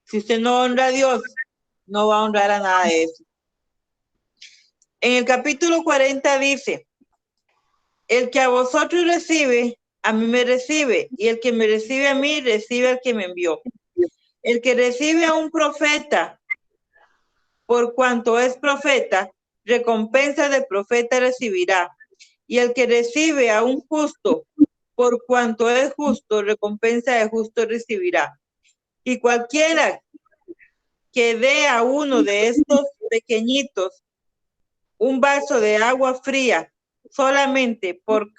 Si usted no honra a Dios, no va a honrar a nada de eso. En el capítulo 40 dice, el que a vosotros recibe, a mí me recibe, y el que me recibe a mí, recibe al que me envió. El que recibe a un profeta, por cuanto es profeta, recompensa de profeta recibirá. Y el que recibe a un justo, por cuanto es justo, recompensa de justo recibirá. Y cualquiera que dé a uno de estos pequeñitos un vaso de agua fría, solamente por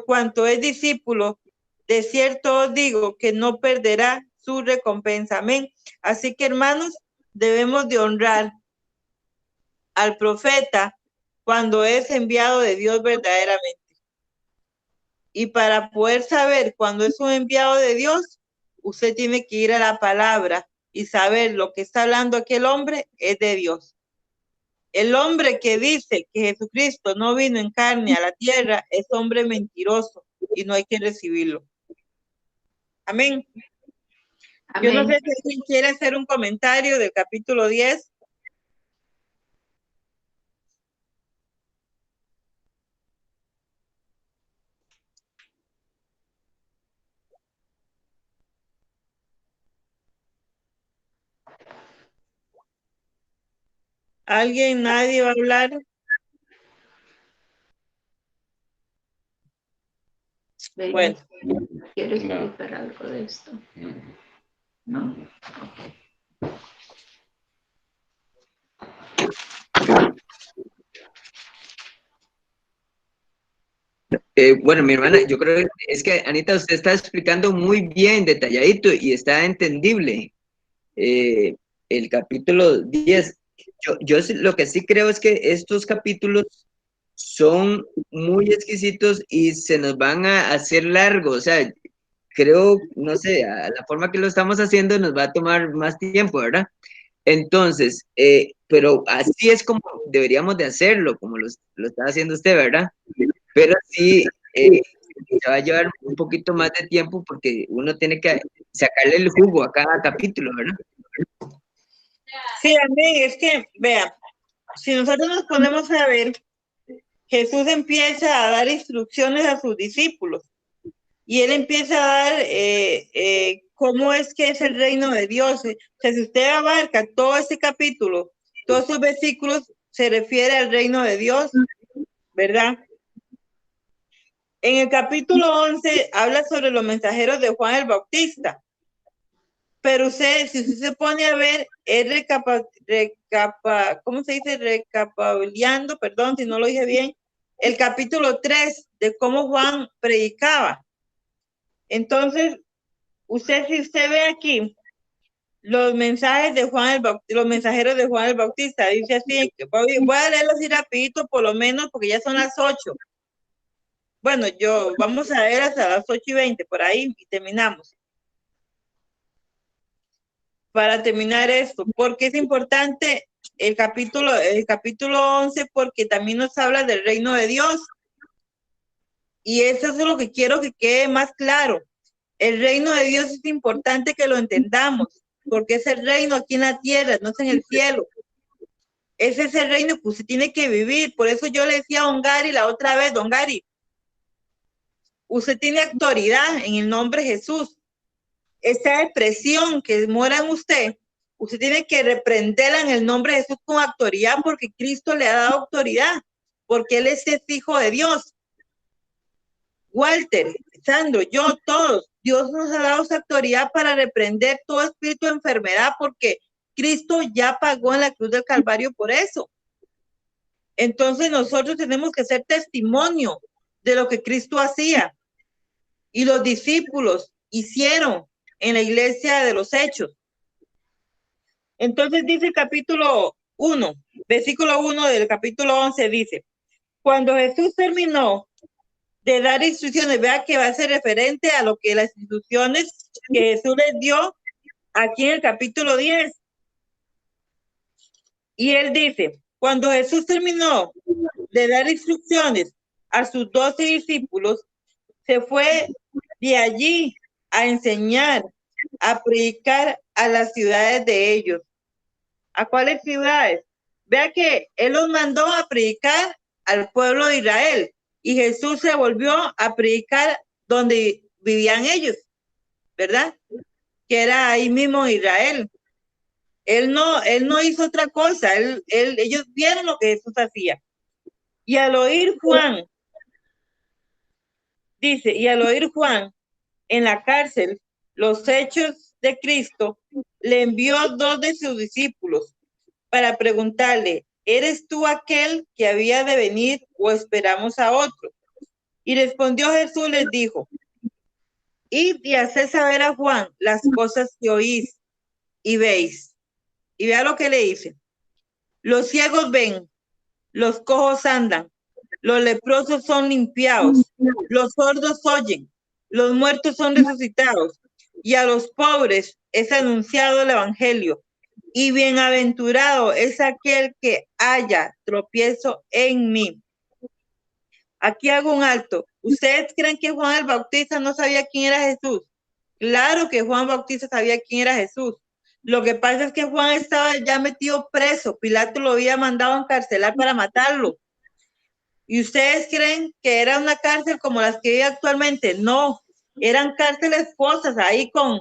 cuanto es discípulo, de cierto os digo que no perderá su recompensa. Amén. Así que, hermanos, debemos de honrar al profeta cuando es enviado de Dios verdaderamente. Y para poder saber cuando es un enviado de Dios, usted tiene que ir a la palabra y saber lo que está hablando aquel hombre es de Dios. El hombre que dice que Jesucristo no vino en carne a la tierra es hombre mentiroso y no hay que recibirlo. Amén. Yo no sé si alguien quiere hacer un comentario del capítulo 10. ¿Alguien? ¿Nadie va a hablar? Bueno. ¿Quieres explicar algo de esto? No. Bueno, mi hermana, yo creo que es que Anita, usted está explicando muy bien, detalladito y está entendible. El capítulo 10. Yo lo que sí creo es que estos capítulos son muy exquisitos y se nos van a hacer largos. O sea, creo, no sé, a la forma que lo estamos haciendo nos va a tomar más tiempo, ¿verdad? Entonces, pero así es como deberíamos de hacerlo, como lo está haciendo usted, ¿verdad? Pero sí, se va a llevar un poquito más de tiempo porque uno tiene que sacarle el jugo a cada capítulo, ¿verdad? Sí, amén. Es que, vea, si nosotros nos ponemos a ver, Jesús empieza a dar instrucciones a sus discípulos y él empieza a dar cómo es que es el reino de Dios. O sea, si usted abarca todo este capítulo, todos sus versículos se refiere al reino de Dios, ¿verdad? En el capítulo 11 habla sobre los mensajeros de Juan el Bautista. Pero usted, si usted se pone a ver, es ¿cómo se dice? Recapitulando, perdón si no lo dije bien, el capítulo 3 de cómo Juan predicaba. Entonces, si usted ve aquí los mensajes de Juan el Bautista, los mensajeros de Juan el Bautista, dice así, voy a leerlo así rapidito, por lo menos, porque ya son las 8. Bueno, vamos a ver hasta las 8:20, por ahí, y terminamos. Para terminar esto, porque es importante el capítulo 11, porque también nos habla del reino de Dios. Y eso es lo que quiero que quede más claro. El reino de Dios es importante que lo entendamos, porque es el reino aquí en la tierra, no es en el cielo. Ese es el reino que usted tiene que vivir. Por eso yo le decía a Don Gary la otra vez, Don Gary, usted tiene autoridad en el nombre de Jesús. Esa depresión que mora en usted tiene que reprenderla en el nombre de Jesús con autoridad, porque Cristo le ha dado autoridad. porque Él es hijo de Dios. Walter, Sandro, yo, todos, Dios nos ha dado esa autoridad para reprender todo espíritu de enfermedad, porque Cristo ya pagó en la cruz del Calvario por eso. Entonces nosotros tenemos que ser testimonio de lo que Cristo hacía y los discípulos hicieron en la iglesia de los Hechos. Entonces dice el capítulo 1, versículo 1 del capítulo 11, dice: cuando Jesús terminó de dar instrucciones, vea que va a ser referente a lo que las instrucciones que Jesús les dio aquí en el capítulo 10. Y él dice: cuando Jesús terminó de dar instrucciones a sus 12 discípulos, se fue de allí a enseñar, a predicar a las ciudades de ellos. ¿A cuáles ciudades? Vea que él los mandó a predicar al pueblo de Israel y Jesús se volvió a predicar donde vivían ellos, ¿verdad? Que era ahí mismo en Israel. Él no hizo otra cosa, ellos vieron lo que Jesús hacía. Y al oír Juan, dice, y al oír Juan en la cárcel los hechos de Cristo, le envió 2 de sus discípulos para preguntarle: ¿eres tú aquel que había de venir o esperamos a otro? Y respondió Jesús, les dijo: id y haced saber a Juan las cosas que oís y veis. Y vea lo que le dice: los ciegos ven, los cojos andan, los leprosos son limpiados, los sordos oyen, los muertos son resucitados, y a los pobres es anunciado el evangelio. Y bienaventurado es aquel que haya tropiezo en mí. Aquí hago un alto. ¿Ustedes creen que Juan el Bautista no sabía quién era Jesús? Claro que Juan Bautista sabía quién era Jesús. Lo que pasa es que Juan estaba ya metido preso. Pilato lo había mandado a encarcelar para matarlo. ¿Y ustedes creen que era una cárcel como las que hay actualmente? No, eran cárceles fosas ahí con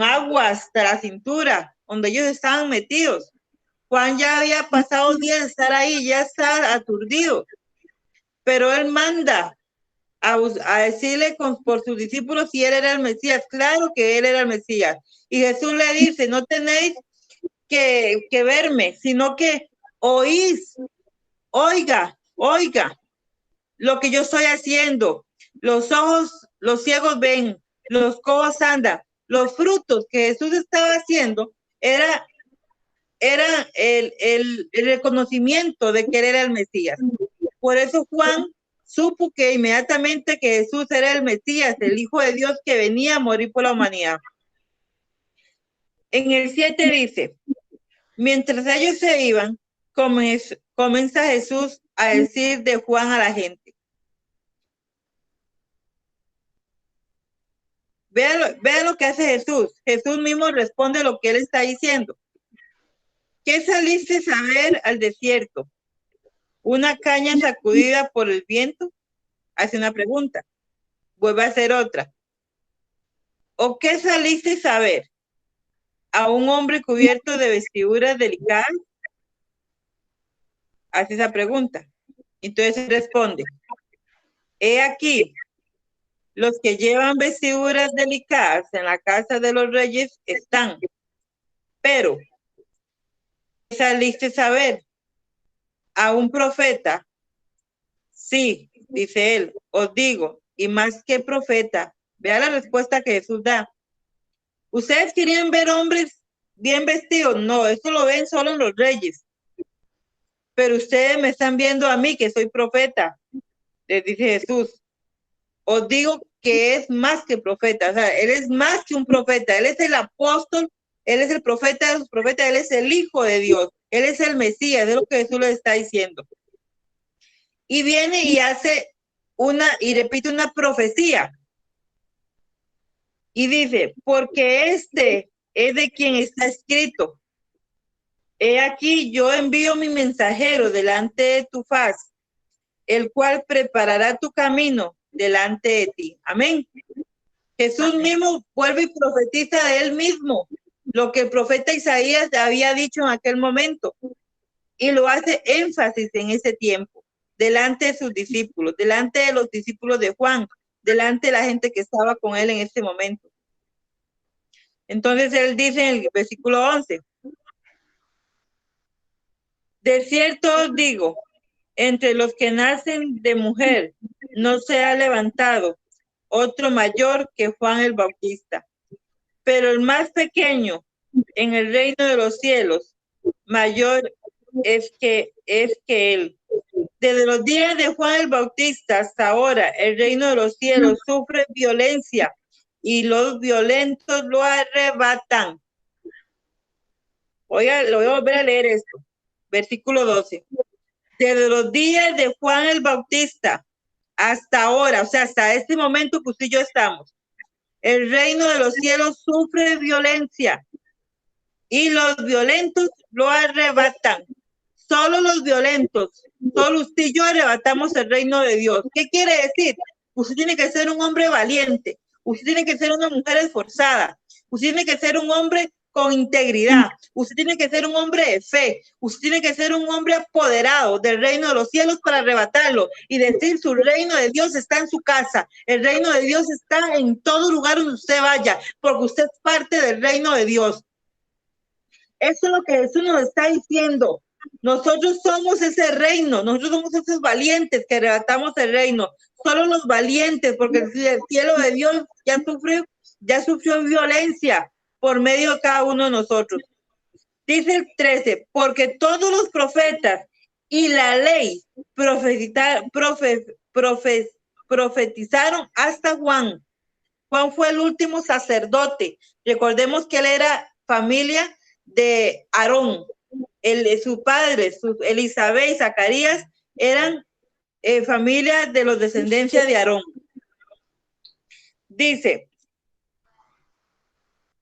agua hasta la cintura, donde ellos estaban metidos. Juan ya había pasado días de estar ahí, ya está aturdido. Pero él manda a decirle por sus discípulos si él era el Mesías. Claro que él era el Mesías. Y Jesús le dice: no tenéis que verme, sino que oís, oiga lo que yo estoy haciendo. Los ojos, los ciegos ven, los cojos andan. Los frutos que Jesús estaba haciendo era el reconocimiento de que él era el Mesías. Por eso Juan supo que inmediatamente que Jesús era el Mesías, el Hijo de Dios que venía a morir por la humanidad. En el 7 dice: mientras ellos se iban, comienza Jesús a decir de Juan a la gente. Vean lo que hace Jesús. Jesús mismo responde lo que él está diciendo. ¿Qué saliste a ver al desierto? ¿Una caña sacudida por el viento? Hace una pregunta. Vuelve a hacer otra. ¿O qué saliste a ver? ¿A un hombre cubierto de vestiduras delicadas? Hace esa pregunta. Entonces responde: he aquí, los que llevan vestiduras delicadas en la casa de los reyes están. Pero, ¿qué saliste a ver? ¿A un profeta? Sí, dice él, os digo, y más que profeta. Vea la respuesta que Jesús da. ¿Ustedes querían ver hombres bien vestidos? No, eso lo ven solo en los reyes. Pero ustedes me están viendo a mí, que soy profeta, les dice Jesús. Os digo que es más que profeta, o sea, él es más que un profeta, él es el apóstol, él es el profeta de los profetas, él es el Hijo de Dios, él es el Mesías, es lo que Jesús les está diciendo. Y viene y hace y repite una profecía. Y dice: porque este es de quien está escrito: he aquí, yo envío mi mensajero delante de tu faz, el cual preparará tu camino delante de ti. Amén. Jesús mismo vuelve y profetiza de él mismo lo que el profeta Isaías había dicho en aquel momento y lo hace énfasis en ese tiempo. delante de sus discípulos, delante de los discípulos de Juan, delante de la gente que estaba con él en este momento. Entonces él dice en el versículo 11, de cierto os digo, entre los que nacen de mujer no se ha levantado otro mayor que Juan el Bautista, pero el más pequeño en el reino de los cielos mayor es que él. Desde los días de Juan el Bautista hasta ahora, el reino de los cielos sufre violencia y los violentos lo arrebatan. Oiga, lo voy a volver a leer esto. Versículo 12. Desde los días de Juan el Bautista hasta ahora, o sea, hasta este momento que usted y yo estamos, el reino de los cielos sufre violencia y los violentos lo arrebatan. Solo los violentos, solo usted y yo arrebatamos el reino de Dios. ¿Qué quiere decir? Usted tiene que ser un hombre valiente, usted tiene que ser una mujer esforzada, usted tiene que ser un hombre con integridad, usted tiene que ser un hombre de fe, usted tiene que ser un hombre apoderado del reino de los cielos para arrebatarlo y decir: su reino de Dios está en su casa, el reino de Dios está en todo lugar donde usted vaya, porque usted es parte del reino de Dios. Eso es lo que Jesús nos está diciendo. Nosotros somos ese reino, nosotros somos esos valientes que arrebatamos el reino. Solo los valientes, porque el cielo de Dios ya sufrió violencia por medio de cada uno de nosotros. Dice el 13, porque todos los profetas y la ley profetizaron hasta Juan. Juan fue el último sacerdote. Recordemos que él era familia de Aarón. Su padre, Elizabeth y Zacarías, eran familia de los descendencias de Aarón. Dice,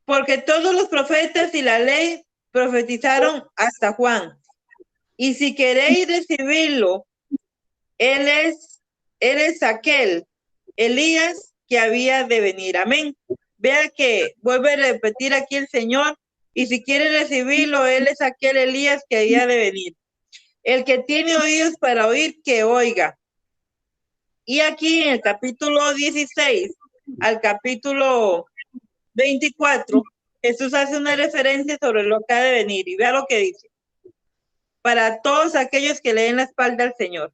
porque todos los profetas y la ley profetizaron hasta Juan. Y si queréis recibirlo, él es aquel Elías que había de venir. Amén. Vea que vuelve a repetir aquí el Señor. Y si quiere recibirlo, él es aquel Elías que había de venir. El que tiene oídos para oír, que oiga. Y aquí en el capítulo 16 al capítulo 24, Jesús hace una referencia sobre lo que ha de venir. Y vea lo que dice. Para todos aquellos que le den la espalda al Señor.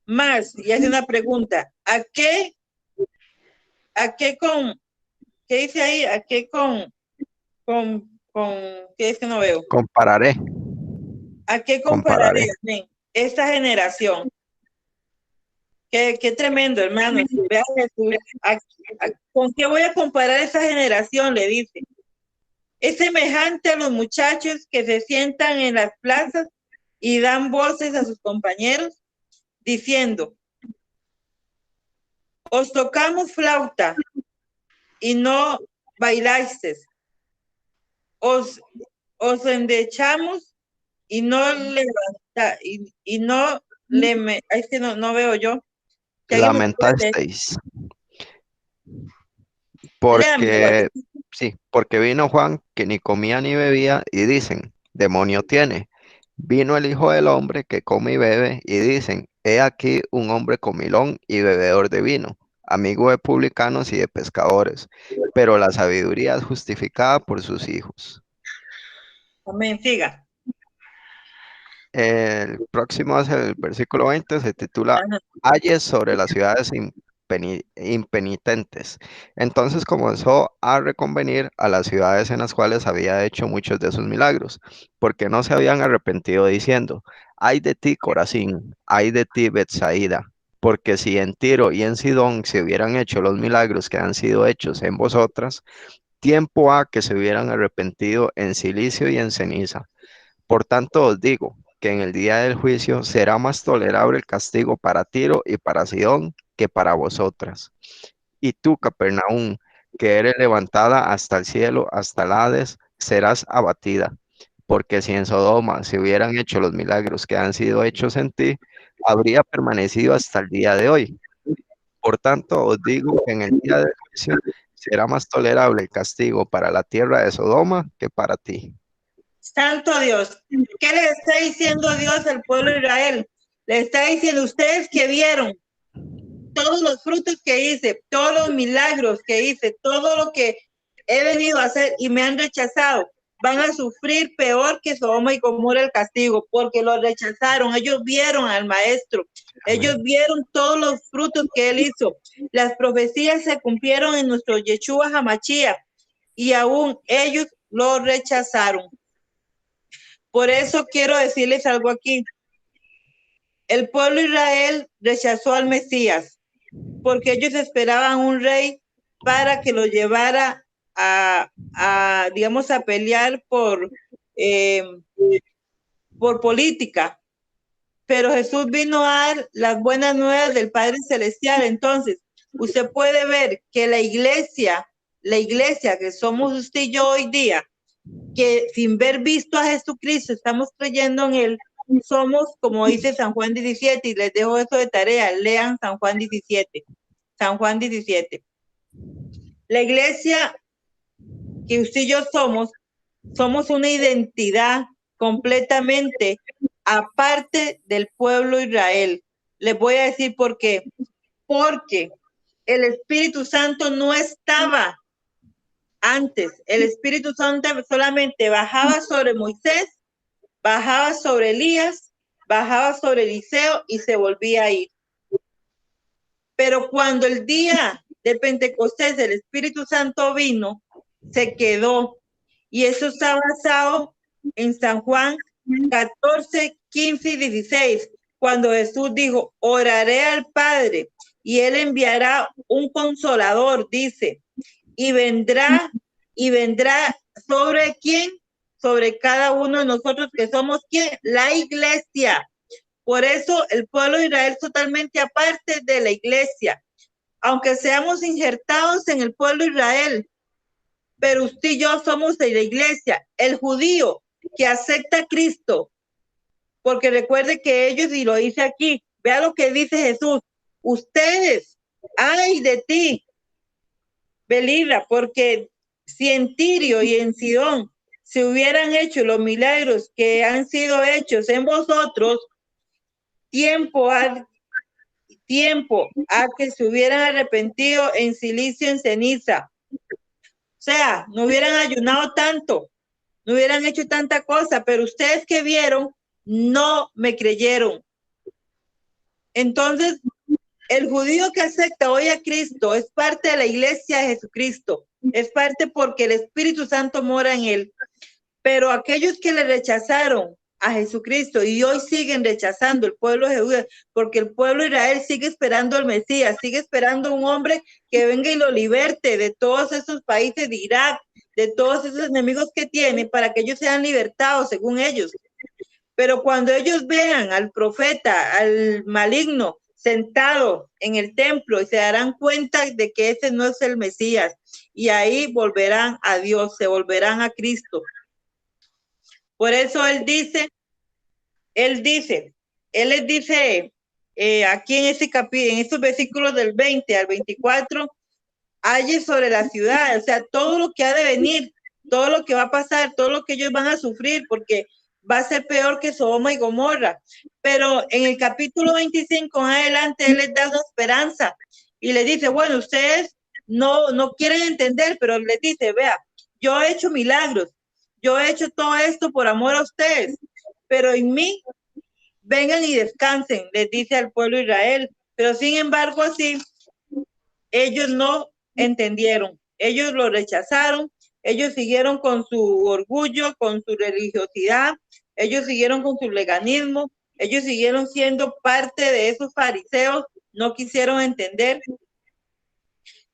Más, y hace una pregunta. ¿Qué dice ahí? ¿A qué qué es que no veo? Compararé. ¿A qué compararé esta generación? Qué tremendo, hermano. Vea Jesús. ¿Con qué voy a comparar esta generación? Le dice. Es semejante a los muchachos que se sientan en las plazas y dan voces a sus compañeros diciendo: os tocamos flauta y no bailasteis, os endechamos y no es que no veo yo. Lamentasteis. Porque vino Juan, que ni comía ni bebía, y dicen: demonio tiene. Vino el Hijo del Hombre, que come y bebe, y dicen: he aquí un hombre comilón y bebedor de vino, amigo de publicanos y de pescadores. Pero la sabiduría es justificada por sus hijos. Amén, siga. El próximo es el versículo 20, se titula Ayes sobre las ciudades impenitentes. Entonces comenzó a reconvenir a las ciudades en las cuales había hecho muchos de sus milagros, porque no se habían arrepentido, diciendo: ay de ti, Corazín, ay de ti, Betsaida, porque si en Tiro y en Sidón se hubieran hecho los milagros que han sido hechos en vosotras, tiempo ha que se hubieran arrepentido en silicio y en ceniza. Por tanto os digo que en el día del juicio será más tolerable el castigo para Tiro y para Sidón que para vosotras. Y tú, Capernaum, que eres levantada hasta el cielo, hasta el Hades, serás abatida. Porque si en Sodoma se hubieran hecho los milagros que han sido hechos en ti, habría permanecido hasta el día de hoy. Por tanto, os digo que en el día del juicio será más tolerable el castigo para la tierra de Sodoma que para ti. Santo Dios. ¿Qué le está diciendo Dios al pueblo de Israel? Le está diciendo, ustedes que vieron todos los frutos que hice, todos los milagros que hice, todo lo que he venido a hacer y me han rechazado, van a sufrir peor que Sodoma y Gomorra el castigo, porque lo rechazaron. Ellos vieron al maestro, ellos vieron todos los frutos que él hizo. Las profecías se cumplieron en nuestro Yeshua HaMashiach y aún ellos lo rechazaron. Por eso quiero decirles algo aquí. El pueblo de Israel rechazó al Mesías porque ellos esperaban un rey para que lo llevara digamos, a pelear por política. Pero Jesús vino a dar las buenas nuevas del Padre Celestial. Entonces, usted puede ver que la iglesia que somos usted y yo hoy día, que sin ver visto a Jesucristo, estamos creyendo en él, somos, como dice San Juan 17, y les dejo eso de tarea, lean San Juan 17. San Juan 17. La iglesia que usted y yo somos una identidad completamente aparte del pueblo de Israel. Les voy a decir por qué. Porque el Espíritu Santo no estaba antes. El Espíritu Santo solamente bajaba sobre Moisés, bajaba sobre Elías, bajaba sobre Eliseo y se volvía a ir. Pero cuando el día de Pentecostés el Espíritu Santo vino, se quedó. Y eso está basado en San Juan 14, 15 y 16, cuando Jesús dijo, oraré al Padre y él enviará un consolador, dice, y vendrá sobre quién, sobre cada uno de nosotros que somos quién, la iglesia. Por eso el pueblo de Israel es totalmente aparte de la iglesia, aunque seamos injertados en el pueblo de Israel, pero usted y yo somos de la iglesia. El judío que acepta a Cristo, porque recuerde que ellos, y lo dice aquí, vea lo que dice Jesús, ustedes, ay de ti, Belira, porque si en Tirio y en Sidón se hubieran hecho los milagros que han sido hechos en vosotros, tiempo a que se hubieran arrepentido en silicio, en ceniza. O sea, no hubieran ayunado tanto, no hubieran hecho tanta cosa, pero ustedes que vieron, no me creyeron. Entonces, el judío que acepta hoy a Cristo es parte de la iglesia de Jesucristo, es parte porque el Espíritu Santo mora en él. Pero aquellos que le rechazaron a Jesucristo y hoy siguen rechazando el pueblo de Judá, porque el pueblo de Israel sigue esperando al Mesías, sigue esperando un hombre que venga y lo liberte de todos esos países de Irak, de todos esos enemigos que tienen, para que ellos sean libertados según ellos. Pero cuando ellos vean al profeta, al maligno, sentado en el templo, y se darán cuenta de que ese no es el Mesías, y ahí volverán a Dios, se volverán a Cristo. Por eso él les dice aquí en ese capítulo, en estos versículos del 20 al 24, halle sobre la ciudad, o sea, todo lo que ha de venir, todo lo que va a pasar, todo lo que ellos van a sufrir, porque va a ser peor que Sodoma y Gomorra. Pero en el capítulo 25 adelante, él les da una esperanza y les dice, bueno, ustedes no quieren entender, pero les dice, vea, yo he hecho milagros, yo he hecho todo esto por amor a ustedes, pero en mí vengan y descansen, les dice al pueblo de Israel. Pero sin embargo, así, ellos no entendieron, ellos lo rechazaron, ellos siguieron con su orgullo, con su religiosidad, ellos siguieron con su leganismo, ellos siguieron siendo parte de esos fariseos, no quisieron entender.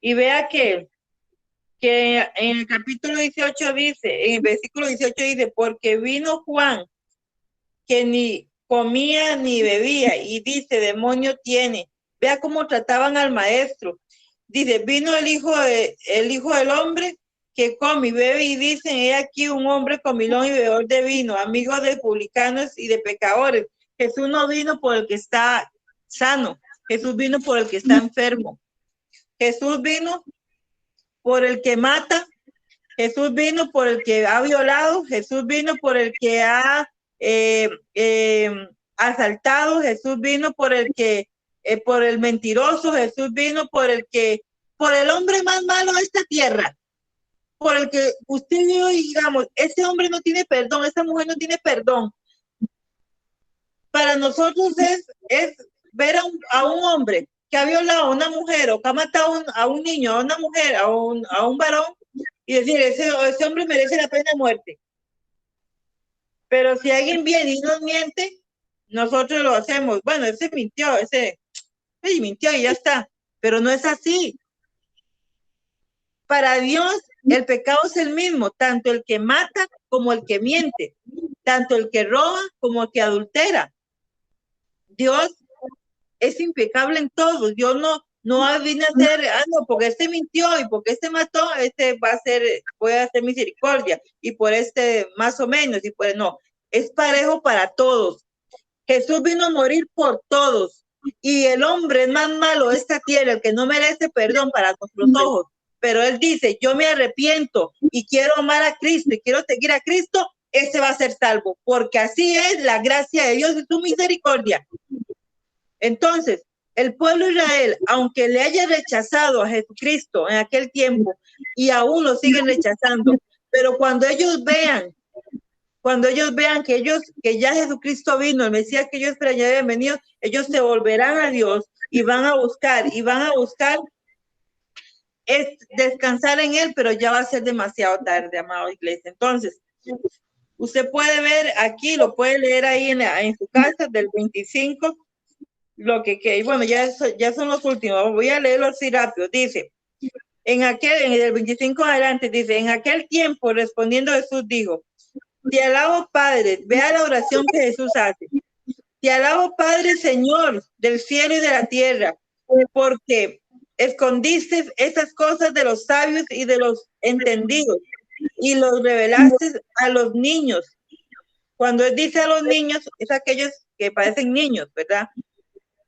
Y vea que en el capítulo 18 dice, en el versículo 18 dice, porque vino Juan, que ni comía ni bebía, y dice, demonio tiene. Vea cómo trataban al maestro. Dice, vino el hijo del hombre que come y bebe, y dicen, he aquí un hombre comilón y bebedor de vino, amigo de publicanos y de pecadores. Jesús no vino por el que está sano, Jesús vino por el que está enfermo. Jesús vino por el que mata, Jesús vino por el que ha violado, Jesús vino por el que ha asaltado, Jesús vino por el mentiroso, Jesús vino por el hombre más malo de esta tierra, por el que usted y yo digamos, ese hombre no tiene perdón, esa mujer no tiene perdón. Para nosotros es ver a un hombre que ha violado a una mujer o que ha matado a un niño, a una mujer, a un varón, y decir, ese hombre merece la pena de muerte. Pero si alguien viene y nos miente, nosotros lo hacemos. Bueno, ese mintió y ya está. Pero no es así. Para Dios, el pecado es el mismo, tanto el que mata como el que miente, tanto el que roba como el que adultera. Dios es impecable en todo. Dios no viene a hacer, no, porque este mintió y porque este mató, voy a hacer misericordia, y por este más o menos, y pues no, es parejo para todos. Jesús vino a morir por todos, y el hombre es más malo de esta tierra, el que no merece perdón para nuestros ojos, pero él dice, yo me arrepiento y quiero amar a Cristo y quiero seguir a Cristo, ese va a ser salvo, porque así es la gracia de Dios y su misericordia. Entonces, el pueblo de Israel, aunque le haya rechazado a Jesucristo en aquel tiempo, y aún lo siguen rechazando, pero cuando ellos vean que ya Jesucristo vino, el Mesías que ellos habían venido, ellos se volverán a Dios y van a buscar es descansar en Él, pero ya va a ser demasiado tarde, amado iglesia. Entonces, usted puede ver aquí, lo puede leer ahí en su casa, del 25, bueno, ya son los últimos, voy a leerlo así rápido. Dice, en el 25 adelante, dice, en aquel tiempo, respondiendo Jesús dijo, te alabo, Padre, vea la oración que Jesús hace. Te alabo, Padre, Señor del cielo y de la tierra, porque escondiste esas cosas de los sabios y de los entendidos y los revelaste a los niños. Cuando él dice a los niños, es aquellos que parecen niños, ¿verdad?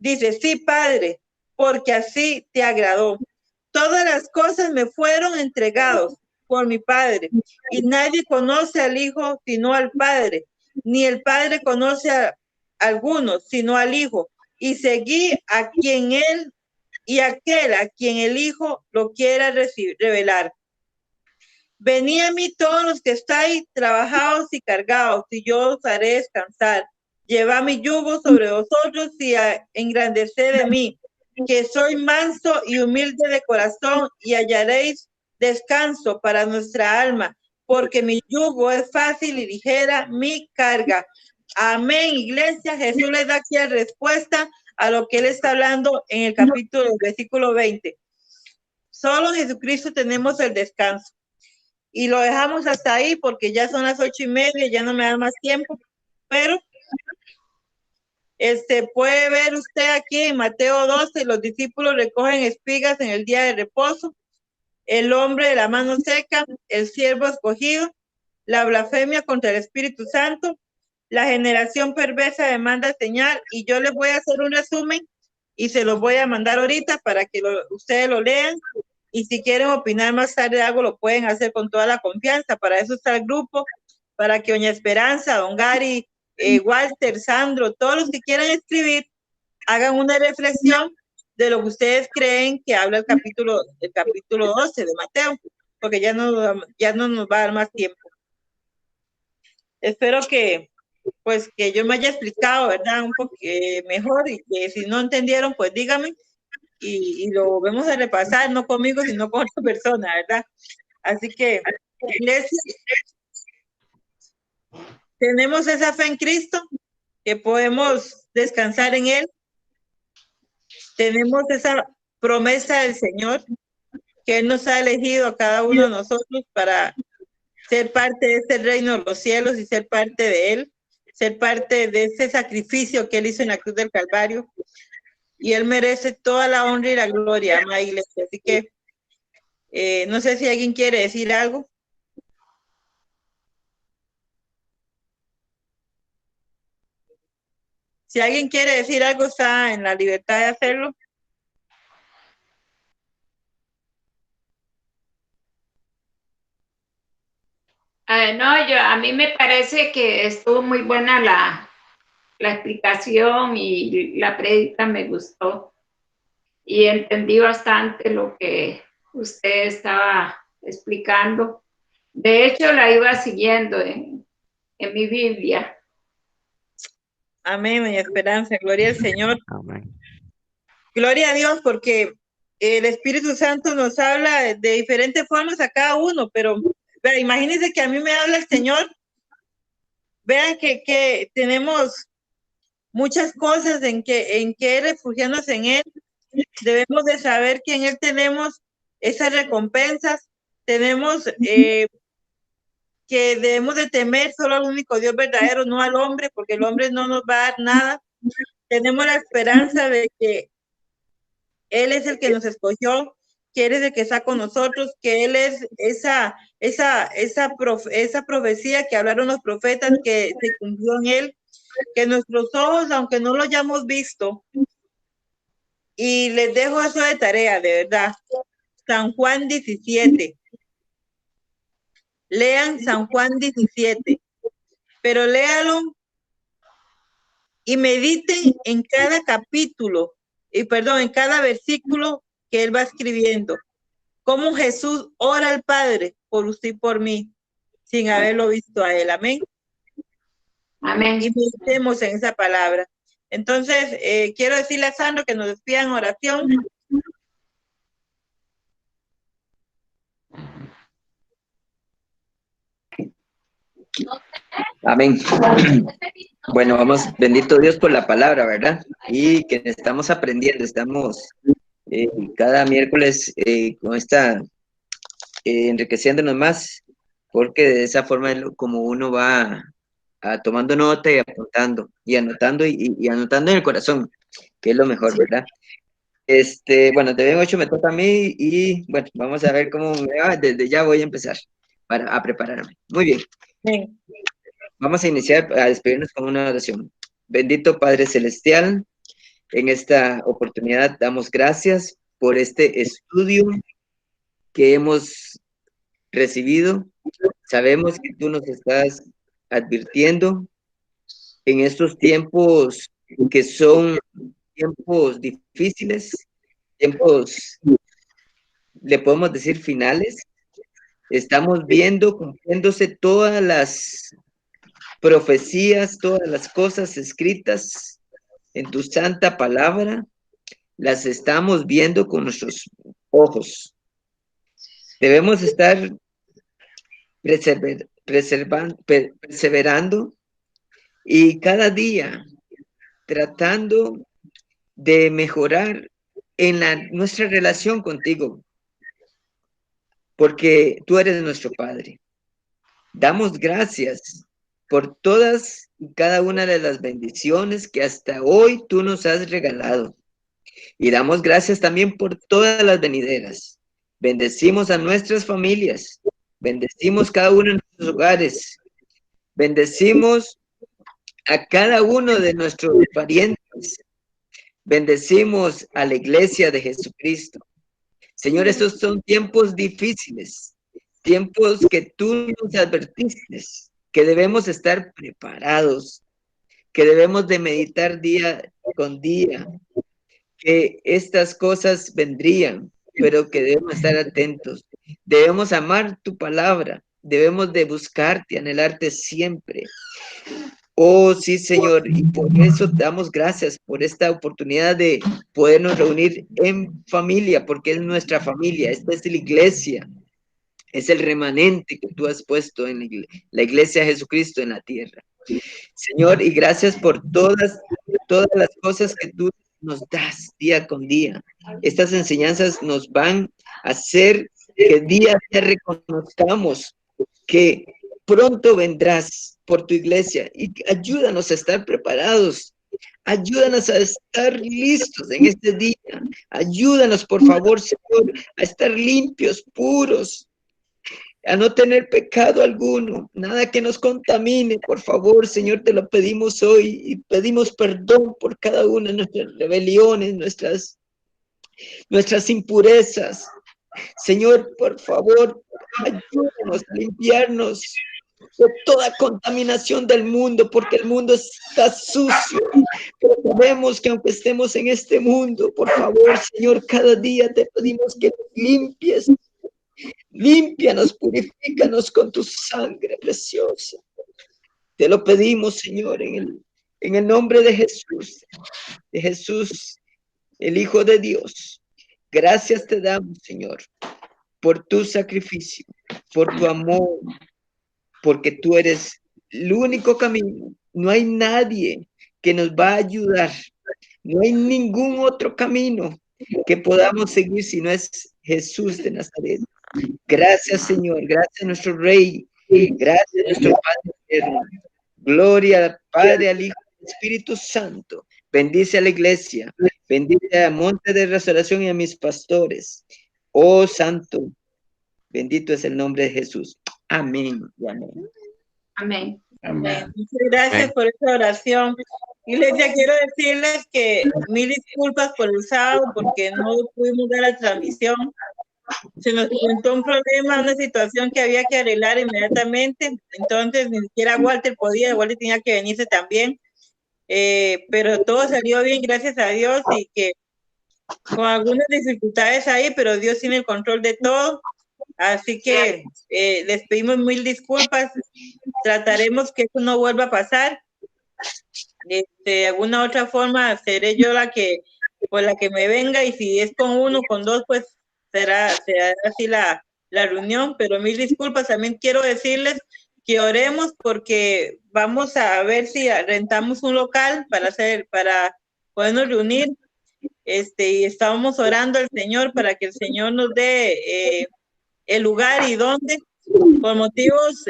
Dice, sí, Padre, porque así te agradó. Todas las cosas me fueron entregadas por mi Padre, y nadie conoce al Hijo sino al Padre, ni el Padre conoce a alguno sino al Hijo, y seguí a quien él y aquel a quien el Hijo lo quiera revelar. Venid a mí todos los que estáis trabajados y cargados, y yo os haré descansar. Llevad mi yugo sobre vosotros y engrandeced de mí, que soy manso y humilde de corazón, y hallaréis descanso para nuestra alma, porque mi yugo es fácil y ligera mi carga. Amén, iglesia. Jesús les da aquí la respuesta a lo que él está hablando en el versículo 20. Solo en Jesucristo tenemos el descanso. Y lo dejamos hasta ahí porque ya son las 8:30, ya no me da más tiempo, pero puede ver usted aquí en Mateo 12, los discípulos recogen espigas en el día de reposo, el hombre de la mano seca, el siervo escogido, la blasfemia contra el Espíritu Santo, la generación perversa demanda señal, y yo les voy a hacer un resumen y se los voy a mandar ahorita para que ustedes lo lean, y si quieren opinar más tarde algo lo pueden hacer con toda la confianza. Para eso está el grupo, para que doña Esperanza, don Gary, Walter, Sandro, todos los que quieran escribir, hagan una reflexión de lo que ustedes creen que habla el capítulo 12 de Mateo, porque ya no nos va a dar más tiempo. Espero que yo me haya explicado, ¿verdad? Un poco mejor, y que si no entendieron, pues díganme y lo vamos a repasar, no conmigo, sino con otra persona, ¿verdad? Así que, iglesia, tenemos esa fe en Cristo, que podemos descansar en Él. Tenemos esa promesa del Señor, que Él nos ha elegido a cada uno de nosotros para ser parte de este reino de los cielos y ser parte de Él, ser parte de ese sacrificio que Él hizo en la cruz del Calvario. Y Él merece toda la honra y la gloria, amada iglesia. Así que no sé si alguien quiere decir algo. Si alguien quiere decir algo, está en la libertad de hacerlo. No, a mí me parece que estuvo muy buena la explicación y la prédica me gustó. Y entendí bastante lo que usted estaba explicando. De hecho, la iba siguiendo en mi Biblia. Amén, mi esperanza, gloria al Señor. Amén. Gloria a Dios, porque el Espíritu Santo nos habla de diferentes formas a cada uno, pero imagínense que a mí me habla el Señor. Vean que tenemos muchas cosas en que refugiarnos en Él. Debemos de saber que en Él tenemos esas recompensas, tenemos que debemos de temer solo al único Dios verdadero, no al hombre, porque el hombre no nos va a dar nada. Tenemos la esperanza de que Él es el que nos escogió, que Él es el que está con nosotros, que Él es esa profecía que hablaron los profetas que se cumplió en Él, que nuestros ojos, aunque no lo hayamos visto, y les dejo eso de tarea, de verdad. San Juan 17. Lean San Juan 17, pero léalo y mediten en cada capítulo, en cada versículo que él va escribiendo. Cómo Jesús ora al Padre por usted y por mí, sin haberlo visto a él. Amén. Amén. Y meditemos en esa palabra. Entonces, quiero decirle a Sandro que nos despida en oración. Amén. Bueno, vamos, bendito Dios por la palabra, ¿verdad? Y que estamos aprendiendo, estamos cada miércoles con esta, enriqueciéndonos más, porque de esa forma es como uno va tomando nota y apuntando, y anotando y anotando en el corazón, que es lo mejor, ¿verdad? Bueno, de 8 me toca a mí y bueno, vamos a ver cómo me va. Desde ya voy a empezar a prepararme. Muy bien. Amén. Vamos a iniciar a despedirnos con una oración. Bendito Padre Celestial, en esta oportunidad damos gracias por este estudio que hemos recibido. Sabemos que tú nos estás advirtiendo en estos tiempos que son tiempos difíciles, tiempos, le podemos decir, finales. Estamos viendo cumpliéndose todas las profecías, todas las cosas escritas en tu santa palabra, las estamos viendo con nuestros ojos. Debemos estar perseverando y cada día tratando de mejorar en nuestra relación contigo, porque tú eres nuestro Padre. Damos gracias por todas y cada una de las bendiciones que hasta hoy tú nos has regalado. Y damos gracias también por todas las venideras. Bendecimos a nuestras familias, bendecimos cada uno de nuestros hogares, bendecimos a cada uno de nuestros parientes, bendecimos a la iglesia de Jesucristo. Señor, estos son tiempos difíciles, tiempos que tú nos advertiste, que debemos estar preparados, que debemos de meditar día con día, que estas cosas vendrían, pero que debemos estar atentos. Debemos amar tu palabra, debemos de buscarte, anhelarte siempre. Oh, sí, Señor, y por eso damos gracias por esta oportunidad de podernos reunir en familia, porque es nuestra familia, esta es la iglesia, es el remanente que tú has puesto en la iglesia de Jesucristo en la tierra. Señor, y gracias por todas las cosas que tú nos das día con día. Estas enseñanzas nos van a hacer que día a día reconozcamos que pronto vendrás por tu iglesia y ayúdanos a estar preparados. Ayúdanos a estar listos en este día. Ayúdanos, por favor, Señor, a estar limpios, puros, a no tener pecado alguno, nada que nos contamine. Por favor, Señor, te lo pedimos hoy y pedimos perdón por cada una de nuestras rebeliones, nuestras impurezas. Señor, por favor, ayúdanos a limpiarnos de toda contaminación del mundo, porque el mundo está sucio. Pero sabemos que aunque estemos en este mundo, por favor, Señor, cada día te pedimos que nos limpies. Límpianos, purifícanos con tu sangre preciosa. Te lo pedimos, Señor, en el nombre de Jesús, el Hijo de Dios. Gracias te damos, Señor, por tu sacrificio, por tu amor, porque tú eres el único camino. No hay nadie que nos va a ayudar. No hay ningún otro camino que podamos seguir si no es Jesús de Nazaret. Gracias, Señor. Gracias a nuestro Rey. Gracias a nuestro Padre eterno. Gloria al Padre, al Hijo y al Espíritu Santo. Bendice a la iglesia. Bendice a Monte de Restauración y a mis pastores. Oh Santo, bendito es el nombre de Jesús. Amén y amén. Amén. Amén. Muchas gracias por esta oración. Iglesia, quiero decirles que mil disculpas por el sábado porque no pudimos dar la transmisión. Se nos presentó un problema, una situación que había que arreglar inmediatamente. Entonces ni siquiera Walter podía, Walter tenía que venirse también. Pero todo salió bien, gracias a Dios, y que con algunas dificultades ahí, pero Dios tiene el control de todo. Así que les pedimos mil disculpas. Trataremos que eso no vuelva a pasar. De alguna otra forma seré yo la que me venga, y si es con uno, con dos, pues será así la reunión. Pero mil disculpas. También quiero decirles que oremos porque vamos a ver si rentamos un local para podernos reunir. Y estábamos orando al Señor para que el Señor nos dé el lugar y dónde. Por motivos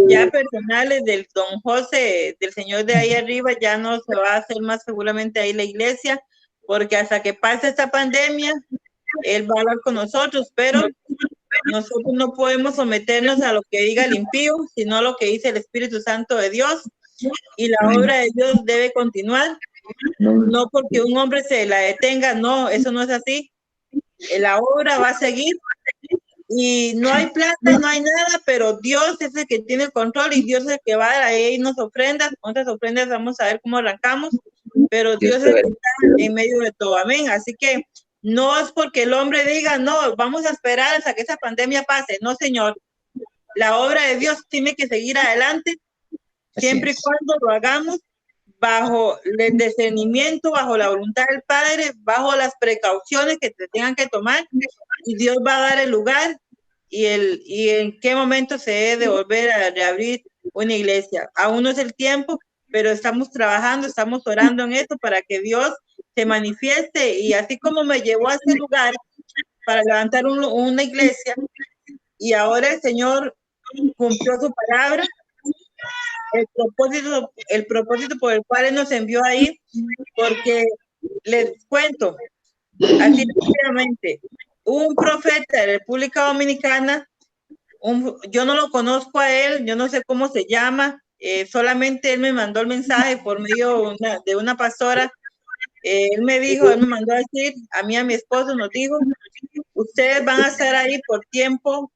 ya personales del don José, del señor de ahí arriba, ya no se va a hacer más seguramente ahí la iglesia, porque hasta que pase esta pandemia, él va a hablar con nosotros, pero nosotros no podemos someternos a lo que diga el impío, sino a lo que dice el Espíritu Santo de Dios, y la obra de Dios debe continuar, no porque un hombre se la detenga, no, eso no es así, la obra va a seguir. Y no hay plata, no hay nada, pero Dios es el que tiene el control, y Dios es el que va a irnos ofrendas. Otras ofrendas vamos a ver cómo arrancamos, pero Dios es el que está en medio de todo. Amén. Así que no es porque el hombre diga, no, vamos a esperar hasta que esa pandemia pase. No, Señor. La obra de Dios tiene que seguir adelante, siempre y cuando lo hagamos bajo el discernimiento, bajo la voluntad del Padre, bajo las precauciones que se tengan que tomar, y Dios va a dar el lugar y en qué momento se debe de volver a reabrir una iglesia. Aún no es el tiempo, pero estamos trabajando, estamos orando en esto para que Dios se manifieste, y así como me llevó a este lugar para levantar una iglesia, y ahora el Señor cumplió su palabra. El propósito por el cual Él nos envió ahí, porque les cuento, así rápidamente, un profeta de República Dominicana, yo no lo conozco a él, yo no sé cómo se llama, solamente él me mandó el mensaje por medio de una pastora. Él me mandó a decir, a mí, a mi esposo, nos dijo, ustedes van a estar ahí por tiempo,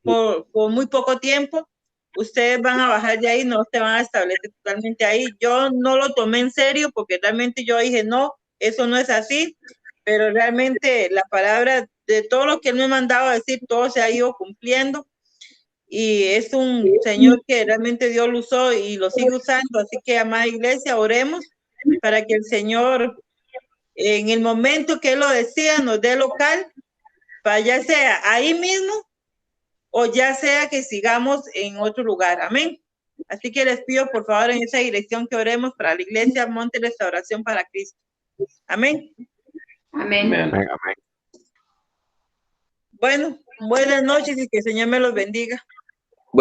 por muy poco tiempo. Ustedes van a bajar de ahí, no se van a establecer totalmente ahí. Yo no lo tomé en serio porque realmente yo dije, no, eso no es así, pero realmente la palabra de todo lo que él me mandaba a decir, todo se ha ido cumpliendo, y es un Señor que realmente Dios lo usó y lo sigue usando. Así que, amada iglesia, oremos para que el Señor, en el momento que Él lo decida, nos dé local, para ya sea ahí mismo o ya sea que sigamos en otro lugar. Amén. Así que les pido, por favor, en esa dirección que oremos para la iglesia Monte Restauración para Cristo. Amén. Amén. Amén. Bueno, buenas noches y que el Señor me los bendiga.